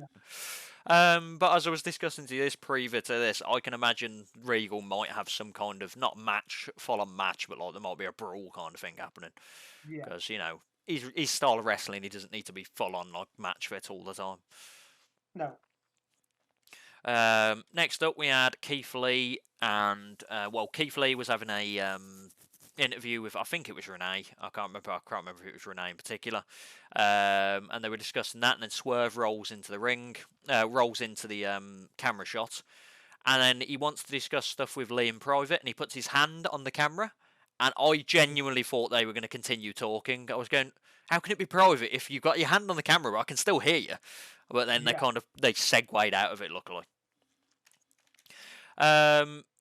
But as I was discussing to this previous to this, I can imagine Regal might have some kind of not match, full-on match, but like there might be a brawl kind of thing happening. Yeah. Because you know his style of wrestling, he doesn't need to be full-on like match fit all the time. No. Next up, we had Keith Lee, and Keith Lee was having a interview with, I think it was Renee. I can't remember if it was Renee in particular. And they were discussing that, and then Swerve rolls into the ring, rolls into the camera shot, and then he wants to discuss stuff with Lee in private, and he puts his hand on the camera, and I genuinely thought they were going to continue talking. I was going, how can it be private if you've got your hand on the camera, but I can still hear you? But then they segued out of it, luckily.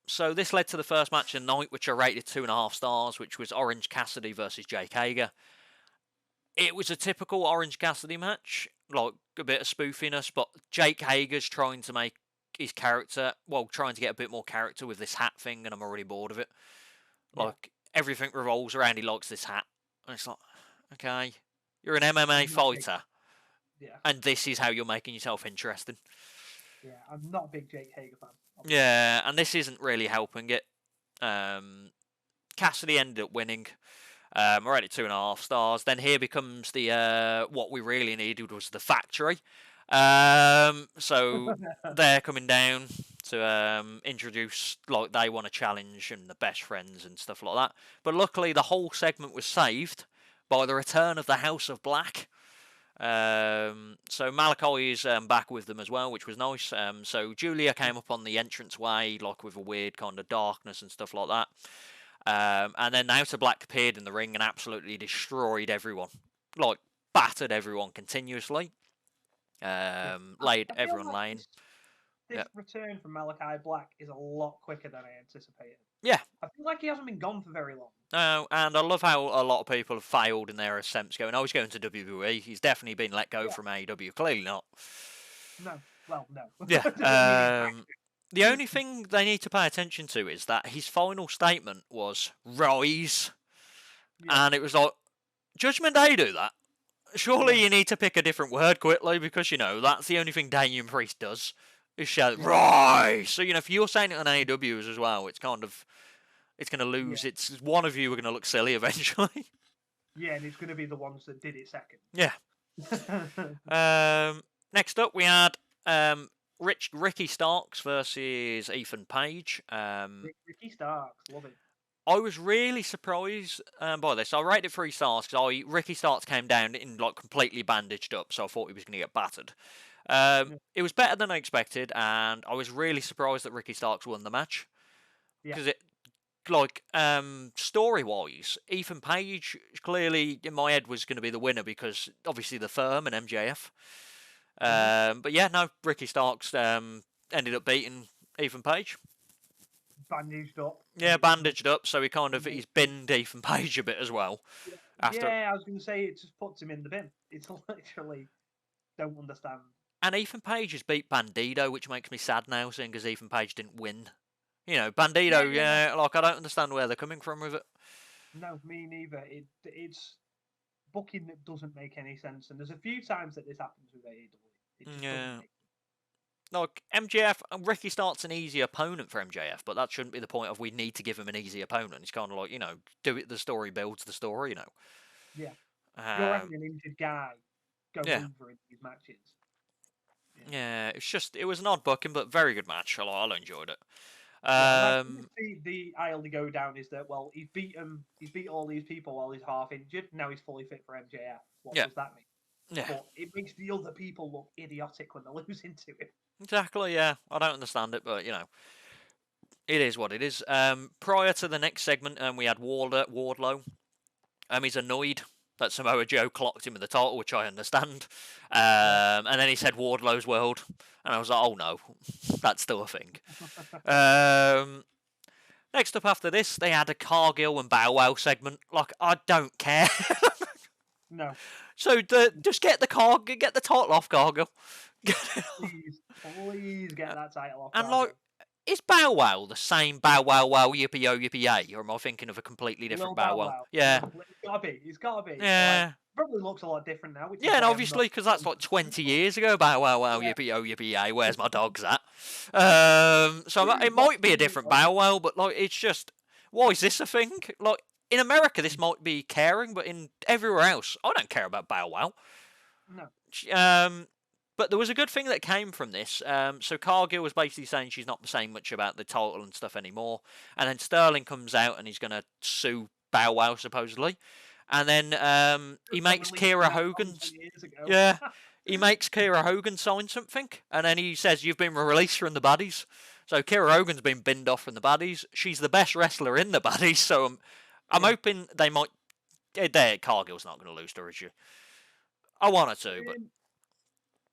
So this led to the first match of the night, which I rated 2.5 stars, which was Orange Cassidy versus Jake Hager. It was a typical Orange Cassidy match, like a bit of spoofiness, but Jake Hager's trying to make his character, trying to get a bit more character with this hat thing, and I'm already bored of it. Like, everything revolves around he likes this hat. And it's like, okay, you're an MMA fighter, and this is how you're making yourself interesting. Yeah, I'm not a big Jake Hager fan. Yeah, and this isn't really helping it. Cassidy ended up winning. I rated 2.5 stars. Then here becomes the what we really needed was the factory. So they're coming down to introduce, like, they want a challenge and the best friends and stuff like that. But luckily, the whole segment was saved by the return of the House of Black. So Malachi is back with them as well, which was nice. So Julia came up on the entranceway, like with a weird kind of darkness and stuff like that. And then the House of Black appeared in the ring and absolutely destroyed everyone, like battered everyone continuously. Laid everyone laying. This return from Malachi Black is a lot quicker than I anticipated. Yeah. I feel like he hasn't been gone for very long. No, and I love how a lot of people have failed in their attempts going, he's going to WWE. He's definitely been let go from AEW. Clearly not. No. Well, no. Yeah. The only thing they need to pay attention to is that his final statement was, "Rise." Yeah. And it was like, Judgment Day do that? Surely you need to pick a different word quickly because, you know, that's the only thing Damian Priest does. Is shout, "Rise!" So, you know, if you're saying it on AEW as well, it's kind of, it's going to lose. Yeah. It's one of you are going to look silly eventually. Yeah, and it's going to be the ones that did it second. Yeah. Next up, we had Ricky Starks versus Ethan Page. Ricky Starks, love it. I was really surprised by this. I rated 3 stars because Ricky Starks came down in like completely bandaged up, so I thought he was going to get battered. It was better than I expected, and I was really surprised that Ricky Starks won the match. Because story-wise, Ethan Page clearly in my head was going to be the winner because obviously the firm and MJF. But yeah, no, Ricky Starks ended up beating Ethan Page. Bandaged up. Yeah, bandaged up, so he's binned Ethan Page a bit as well. Yeah, I was going to say it just puts him in the bin. It's literally, don't understand. And Ethan Page has beat Bandido, which makes me sad now, seeing as Ethan Page didn't win. You know, Bandido, like, I don't understand where they're coming from with it. No, me neither. It's booking that doesn't make any sense, and there's a few times that this happens with AEW. Like, MJF, Ricky Stark's an easy opponent for MJF, but that shouldn't be the point of we need to give him an easy opponent. It's kind of like, do it, the story builds the story, Yeah. You're having an injured guy go over in these matches. Yeah, it was an odd booking, but very good match. I enjoyed it. The aisle to go down is that, well, he's beat all these people while he's half injured. Now he's fully fit for MJF. What does that mean? Yeah. But it makes the other people look idiotic when they're losing to him. Exactly, yeah. I don't understand it, but, it is what it is. Prior to the next segment, we had Wardlow. He's annoyed that Samoa Joe clocked him with the title, which I understand. And then he said Wardlow's World. And I was like, oh no, that's still a thing. Next up after this, they had a Cargill and Bow Wow segment. Like, I don't care. No. So just get the title off Cargill. Please get that title off. And Cargill. Is Bow Wow the same Bow Wow Wow Yippee Yo Yippee Yay, or am I thinking of a completely different Bow Wow? Yeah, it's gotta be. Yeah, probably looks a lot different now. And obviously because that's like 20 years ago. Bow Wow Wow Yippee Yo Yippee Yay. Where's my dogs at? So it might be a different Bow Wow, but it's just, why is this a thing? Like, in America, this might be caring, but in everywhere else, I don't care about Bow Wow. No. But there was a good thing that came from this. So Cargill was basically saying she's not saying much about the title and stuff anymore. And then Sterling comes out and he's going to sue Bow Wow, supposedly. And then he makes Kira Hogan... Yeah, he makes Kira Hogan sign something. And then he says, you've been released from the baddies. So Kira Hogan's been binned off from the baddies. She's the best wrestler in the baddies. So I'm hoping they might... Cargill's not going to lose to her, is she? I want her to, but...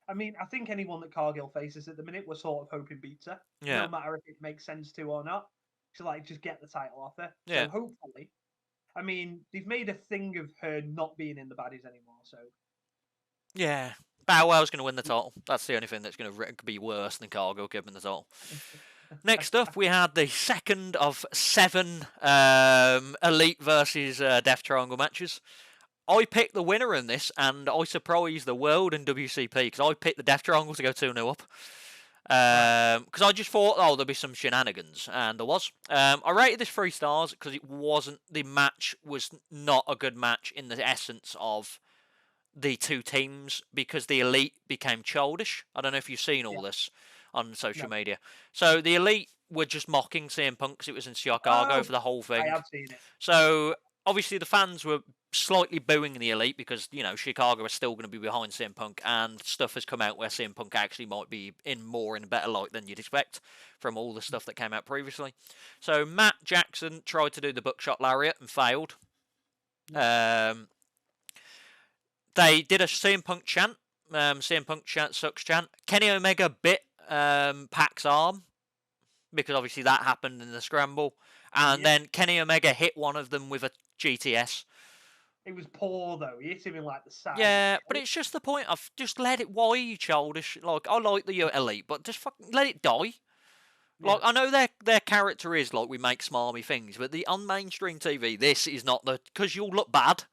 I mean, I think anyone that Cargill faces at the minute, we're sort of hoping beats her. Yeah. No matter if it makes sense to or not. So, just get the title off her. Yeah. So, hopefully. I mean, they've made a thing of her not being in the baddies anymore, so... Yeah. Bow Wow's going to win the title. That's the only thing that's going to be worse than Cargill giving the title. Next up, we had the second of 7 Elite versus Death Triangle matches. I picked the winner in this, and I surprised the world in WCP because I picked the Death Triangle to go 2-0 up. Because I just thought, there'll be some shenanigans, and there was. I rated this 3 stars because the match was not a good match in the essence of the two teams, because the Elite became childish. I don't know if you've seen all this on social media. So the Elite were just mocking CM Punk because it was in Chicago for the whole thing. I have seen it. So obviously the fans were slightly booing the Elite because, Chicago is still going to be behind CM Punk, and stuff has come out where CM Punk actually might be in a better light than you'd expect from all the stuff that came out previously. So Matt Jackson tried to do the buckshot lariat and failed. They did a CM Punk chant. CM Punk chant sucks chant. Kenny Omega bit Pac's arm because obviously that happened in the scramble. And then Kenny Omega hit one of them with a GTS. It was poor, though. He hit him in, the side. Yeah, but it's just the point of just let it... Why are you childish? I like the Elite, but just fucking let it die. Yeah. I know their character is, we make smarmy things, but on mainstream TV, this is not the... Because you'll look bad.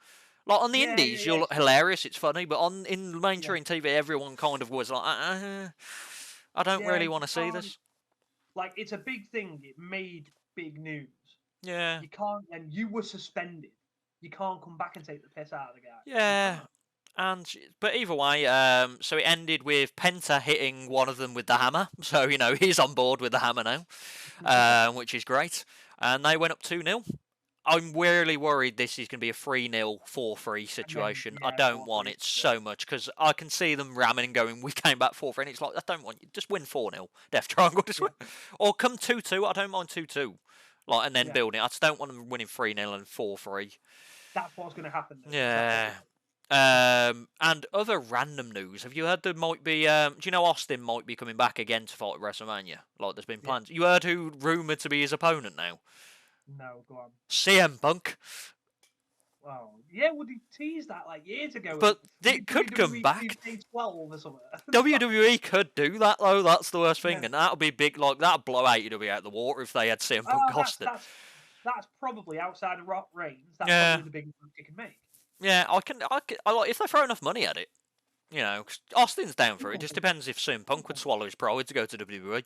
On the indies, you'll look hilarious, it's funny, but in mainstream TV, everyone kind of was like, I don't really want to see this. It's a big thing. It made big news. Yeah. You can't... And you were suspended. You can't come back and take the piss out of the guy. Yeah. But either way, so it ended with Penta hitting one of them with the hammer. So, he's on board with the hammer now, which is great. And they went up 2-0. I'm really worried this is going to be a 3-0, 4-3 situation. I don't want it so much because I can see them ramming and going, we came back 4-3. And it's I don't want you. Just win 4-0. Death Triangle. Just win. Or come 2-2. I don't mind 2-2. And then build it. I just don't want them winning 3-0 and 4-3. That's what's going to happen. Yeah. And other random news. Have you heard there might be... do you know Austin might be coming back again to fight at WrestleMania? There's been plans. You heard who rumoured to be his opponent now? No, go on. CM Punk. Oh, yeah, well, he teased that years ago. But it could come back. 12 or something. WWE could do that, though. That's the worst thing. And that'll be big. That'll blow AEW out the water if they had CM Punk Austin. That's probably outside of Rock Reigns. That's probably the biggest match you can make. Yeah, I like if they throw enough money at it. You know, 'cause Austin's down for it. It just depends if CM Punk would swallow his pride to go to WWE.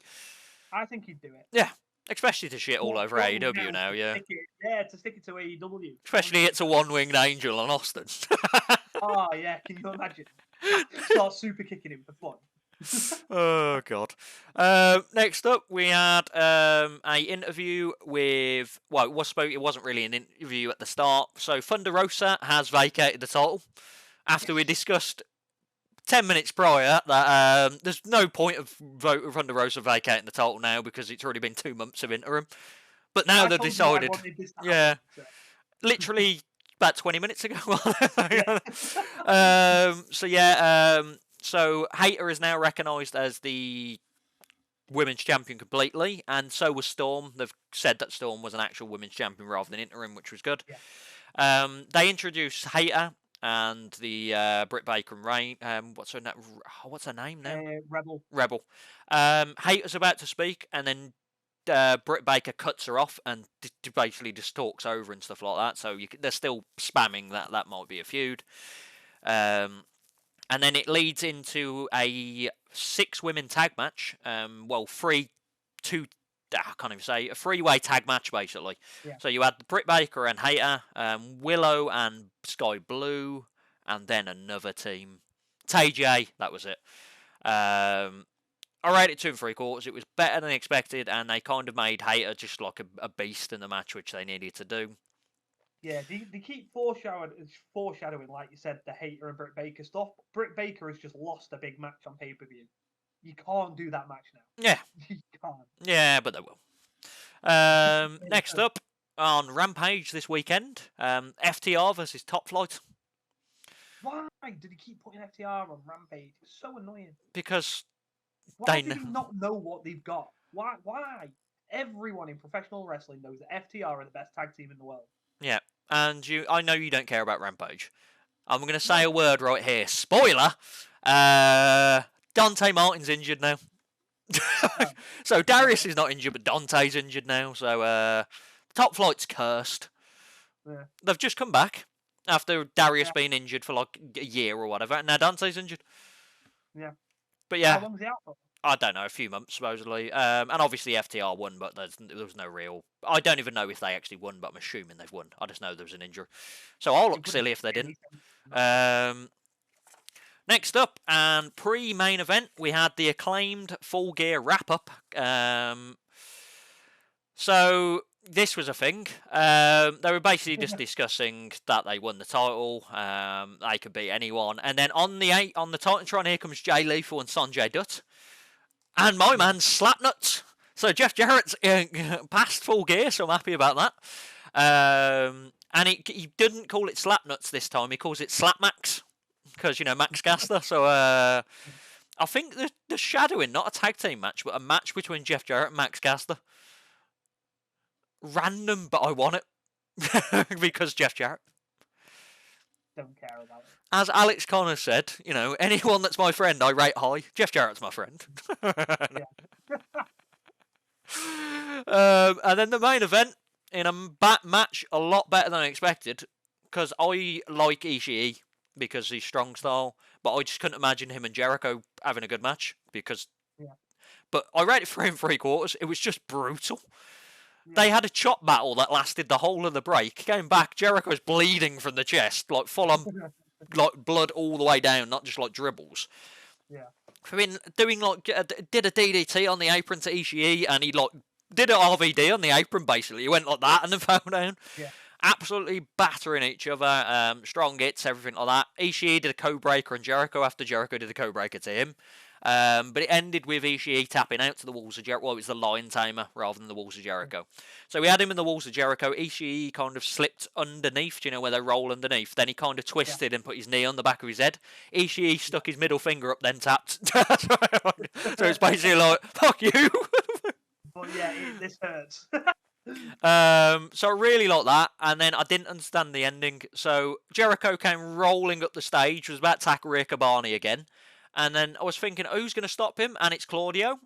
I think he'd do it. Yeah, especially to shit all over AEW now, yeah. To stick it to AEW. Especially it's a one-winged angel on Austin. Oh, yeah, can you imagine? Start super kicking him for fun. Oh, God. Next up, we had a interview with... Well, it wasn't really an interview at the start. So, Thunder Rosa has vacated the title after we discussed 10 minutes prior that there's no point of Thunder Rosa vacating the title now because it's already been 2 months of interim. But now they've decided... Yeah. Literally about 20 minutes ago. So Hayter is now recognised as the women's champion completely, and so was Storm. They've said that Storm was an actual women's champion rather than interim, which was good. Yeah. They introduced Hayter and the Britt Baker and Rain. What's her name now? Rebel. Hayter's about to speak, and then Britt Baker cuts her off and basically just talks over and stuff like that. So they're still spamming that might be a feud. And then it leads into a 6-women tag match. A three-way tag match, basically. Yeah. So you had Britt Baker and Hayter, Willow and Sky Blue, and then another team. TJ, that was it. I rated it 2 3/4. It was better than expected, and they kind of made Hayter just like a beast in the match, which they needed to do. Yeah, they keep foreshadowing, like you said, the Hayter and Britt Baker stuff. Britt Baker has just lost a big match on pay-per-view. You can't do that match now. Yeah. You can't. Yeah, but they will. Next up, on Rampage this weekend, FTR versus Top Flight. Why did he keep putting FTR on Rampage? It's so annoying. Because why do you not know what they've got? Why? Everyone in professional wrestling knows that FTR are the best tag team in the world. Yeah, and I know you don't care about Rampage. I'm going to say a word right here. Spoiler! Dante Martin's injured now. So Darius is not injured, but Dante's injured now. So Top Flight's cursed. Yeah. They've just come back after Darius being injured for like a year or whatever, and now Dante's injured. Yeah. But yeah. How long's he out for? I don't know, a few months supposedly. And obviously FTR won, but there was no real... I don't even know if they actually won, but I'm assuming they've won. I just know there was an injury. So I'll look silly if they didn't. Next up, and pre-main event, we had the acclaimed Full Gear wrap-up. So this was a thing. They were basically just discussing that they won the title. They could beat anyone. And then on the Titantron, here comes Jay Lethal and Sanjay Dutt. And my man Slapnuts. So Jeff Jarrett's passed Full Gear, so I'm happy about that. And he didn't call it Slapnuts this time. He calls it Slapmax. Because, Max Caster. So I think the shadowing, not a tag team match, but a match between Jeff Jarrett and Max Caster. Random, but I want it. Because Jeff Jarrett. Don't care about it. As Alex Connor said, anyone that's my friend, I rate high. Jeff Jarrett's my friend. And then the main event, in a match a lot better than I expected, because I like Ishii because he's strong style, but I just couldn't imagine him and Jericho having a good match because. Yeah. But I rated 3 3/4. It was just brutal. Yeah. They had a chop battle that lasted the whole of the break. Came back, Jericho's bleeding from the chest, like full on, like blood all the way down, not just like dribbles. Yeah. I mean, did a DDT on the apron to Ishii, and he did an RVD on the apron. Basically, he went like that and then fell down. Yeah. Absolutely battering each other. Strong hits, everything like that. Ishii did a co-breaker on Jericho after Jericho did a co-breaker to him. But it ended with Ishii tapping out to the Walls of Jericho. Well, it was the Lion Tamer rather than the Walls of Jericho. So we had him in the Walls of Jericho. Ishii kind of slipped underneath, where they roll underneath. Then he kind of twisted and put his knee on the back of his head. Ishii stuck his middle finger up, then tapped. So it's basically like, fuck you. But yeah, this hurts. So I really like that, and then I didn't understand the ending. So Jericho came rolling up the stage, was about to attack Ricabani again, and then I was thinking, who's going to stop him? And it's Claudio.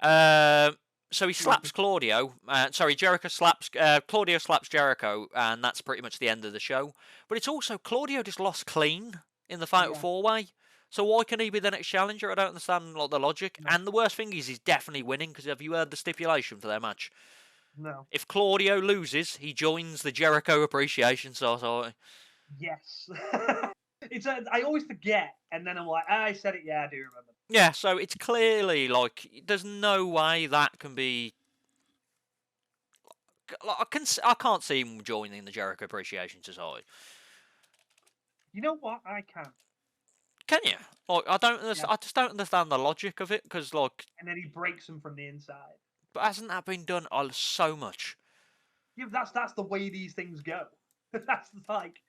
So he slaps Claudio. Jericho slaps Claudio slaps Jericho, and that's pretty much the end of the show. But it's also Claudio just lost clean in the Fatal 4-Way. So why can he be the next challenger? I don't understand the logic. No. And the worst thing is he's definitely winning, because have you heard the stipulation for their match? No. If Claudio loses, he joins the Jericho Appreciation Society. Yes. I always forget, and then I'm like, I said it. Yeah, I do remember. Yeah, so it's clearly like there's no way that can be. I can't see him joining the Jericho Appreciation Society. You know what? I can. Can you? Like, I don't. Yeah. I just don't understand the logic of it, because like. And then he breaks them from the inside. But hasn't that been done so much? Yeah, that's the way these things go. That's like,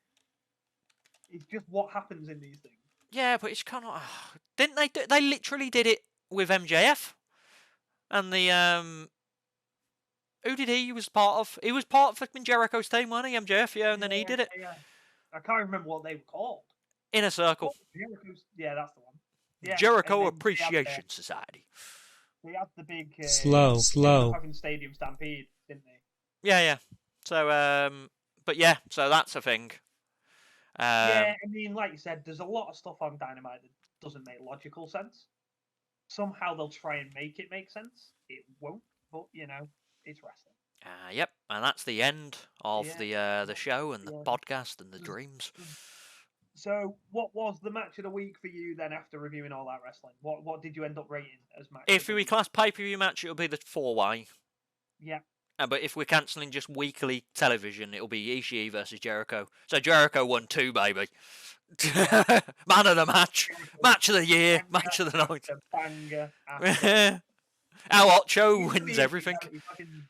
it's just what happens in these things. Yeah, but it's kind of didn't they? They literally did it with MJF, and the who did he was part of? He was part of fucking Jericho's team, wasn't he? MJF, yeah, and then he did it. Yeah. I can't remember what they were called. Inner Circle. Yeah, that's the one. Yeah, Jericho Appreciation Society. They had the big slow fucking stadium stampede, didn't they? Yeah. So but yeah, so that's a thing. Yeah, I mean, like you said, there's a lot of stuff on Dynamite that doesn't make logical sense. Somehow they'll try and make it make sense. It won't, but it's wrestling. Yep, and that's the end of the show and the podcast and the dreams. So, what was the match of the week for you then after reviewing all that wrestling? What did you end up rating as match? If we class pay-per-view match, it'll be the 4-way. Yeah. But if we're cancelling just weekly television, it'll be Ishii versus Jericho. So Jericho won 2, baby. Man of the match. Match of the year. Match of the night. Banger. Our Ocho wins everything.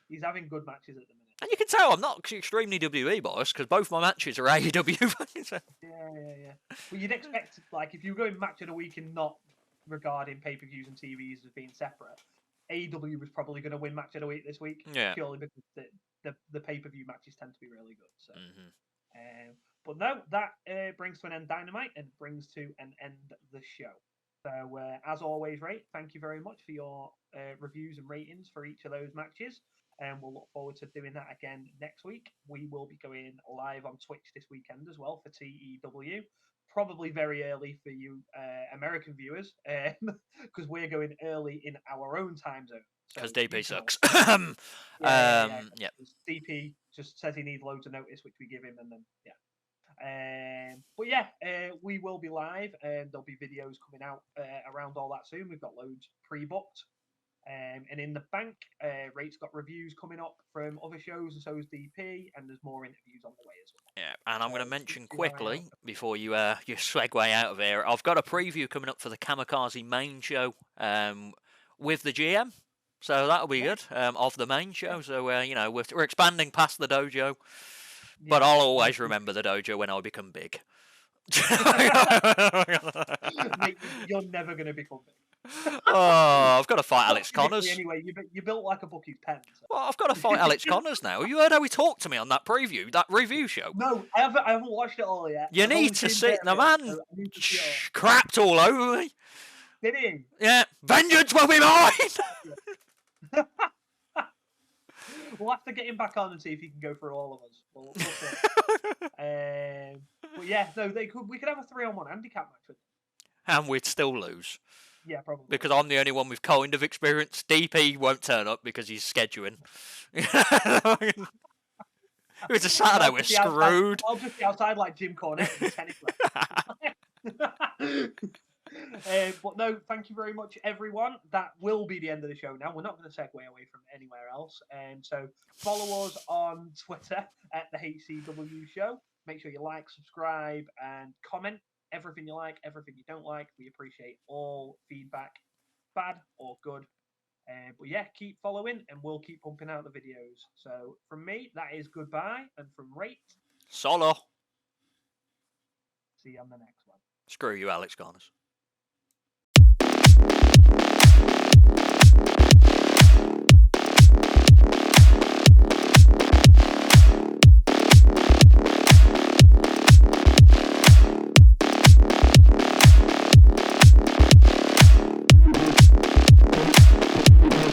He's having good matches at the minute. And you can tell I'm not extremely WWE biased, because both my matches are AEW. Yeah. Well, you'd expect, like, if you were going match of the week and not regarding pay-per-views and TVs as being separate, AEW was probably going to win match of the week this week. Yeah. Purely because the pay-per-view matches tend to be really good. So, but no, that brings to an end Dynamite and brings to an end the show. So, as always, Ray, thank you very much for your reviews and ratings for each of those matches. And we'll look forward to doing that again next week. We will be going live on Twitch this weekend as well for TEW. Probably very early for you American viewers, because we're going early in our own time zone. Because DP sucks. Yeah. DP just says he needs loads of notice, which we give him, and then but yeah, we will be live, and there'll be videos coming out around all that soon. We've got loads pre-booked. And in the bank, Rate's got reviews coming up from other shows, and so is DP, and there's more interviews on the way as well. Yeah, and I'm going to mention quickly, before you segue out of here, I've got a preview coming up for the Kamikaze main show with the GM. So that'll be good, of the main show. So, we're expanding past the dojo, but I'll always remember the dojo when I become big. Mate, you're never going to become big. Oh, I've got to fight Alex Connors. Anyway, you built like a Bucky's pen. So. Well, I've got to fight Alex Connors now. You heard how he talked to me on that review show? No, I haven't watched it all yet. You need to see the man crapped all over me. Did he? Yeah, vengeance will be mine. We'll have to get him back on and see if he can go through all of us. We'll see. But yeah, no, we could have a 3-on-1 handicap match with him. And we'd still lose. Yeah, probably. Because I'm the only one with kind of experience. DP won't turn up because he's scheduling. If it's a Saturday, we're screwed. I'll just be outside like Jim Cornette in tennis. But no, thank you very much, everyone. That will be the end of the show now. We're not going to segue away from anywhere else. So follow us on Twitter at the HCW Show. Make sure you like, subscribe, and comment. Everything you like, everything you don't like. We appreciate all feedback, bad or good. But yeah, keep following and we'll keep pumping out the videos. So from me, that is goodbye. And from Rate, Solo. see you on the next one. Screw you, Alex Connors.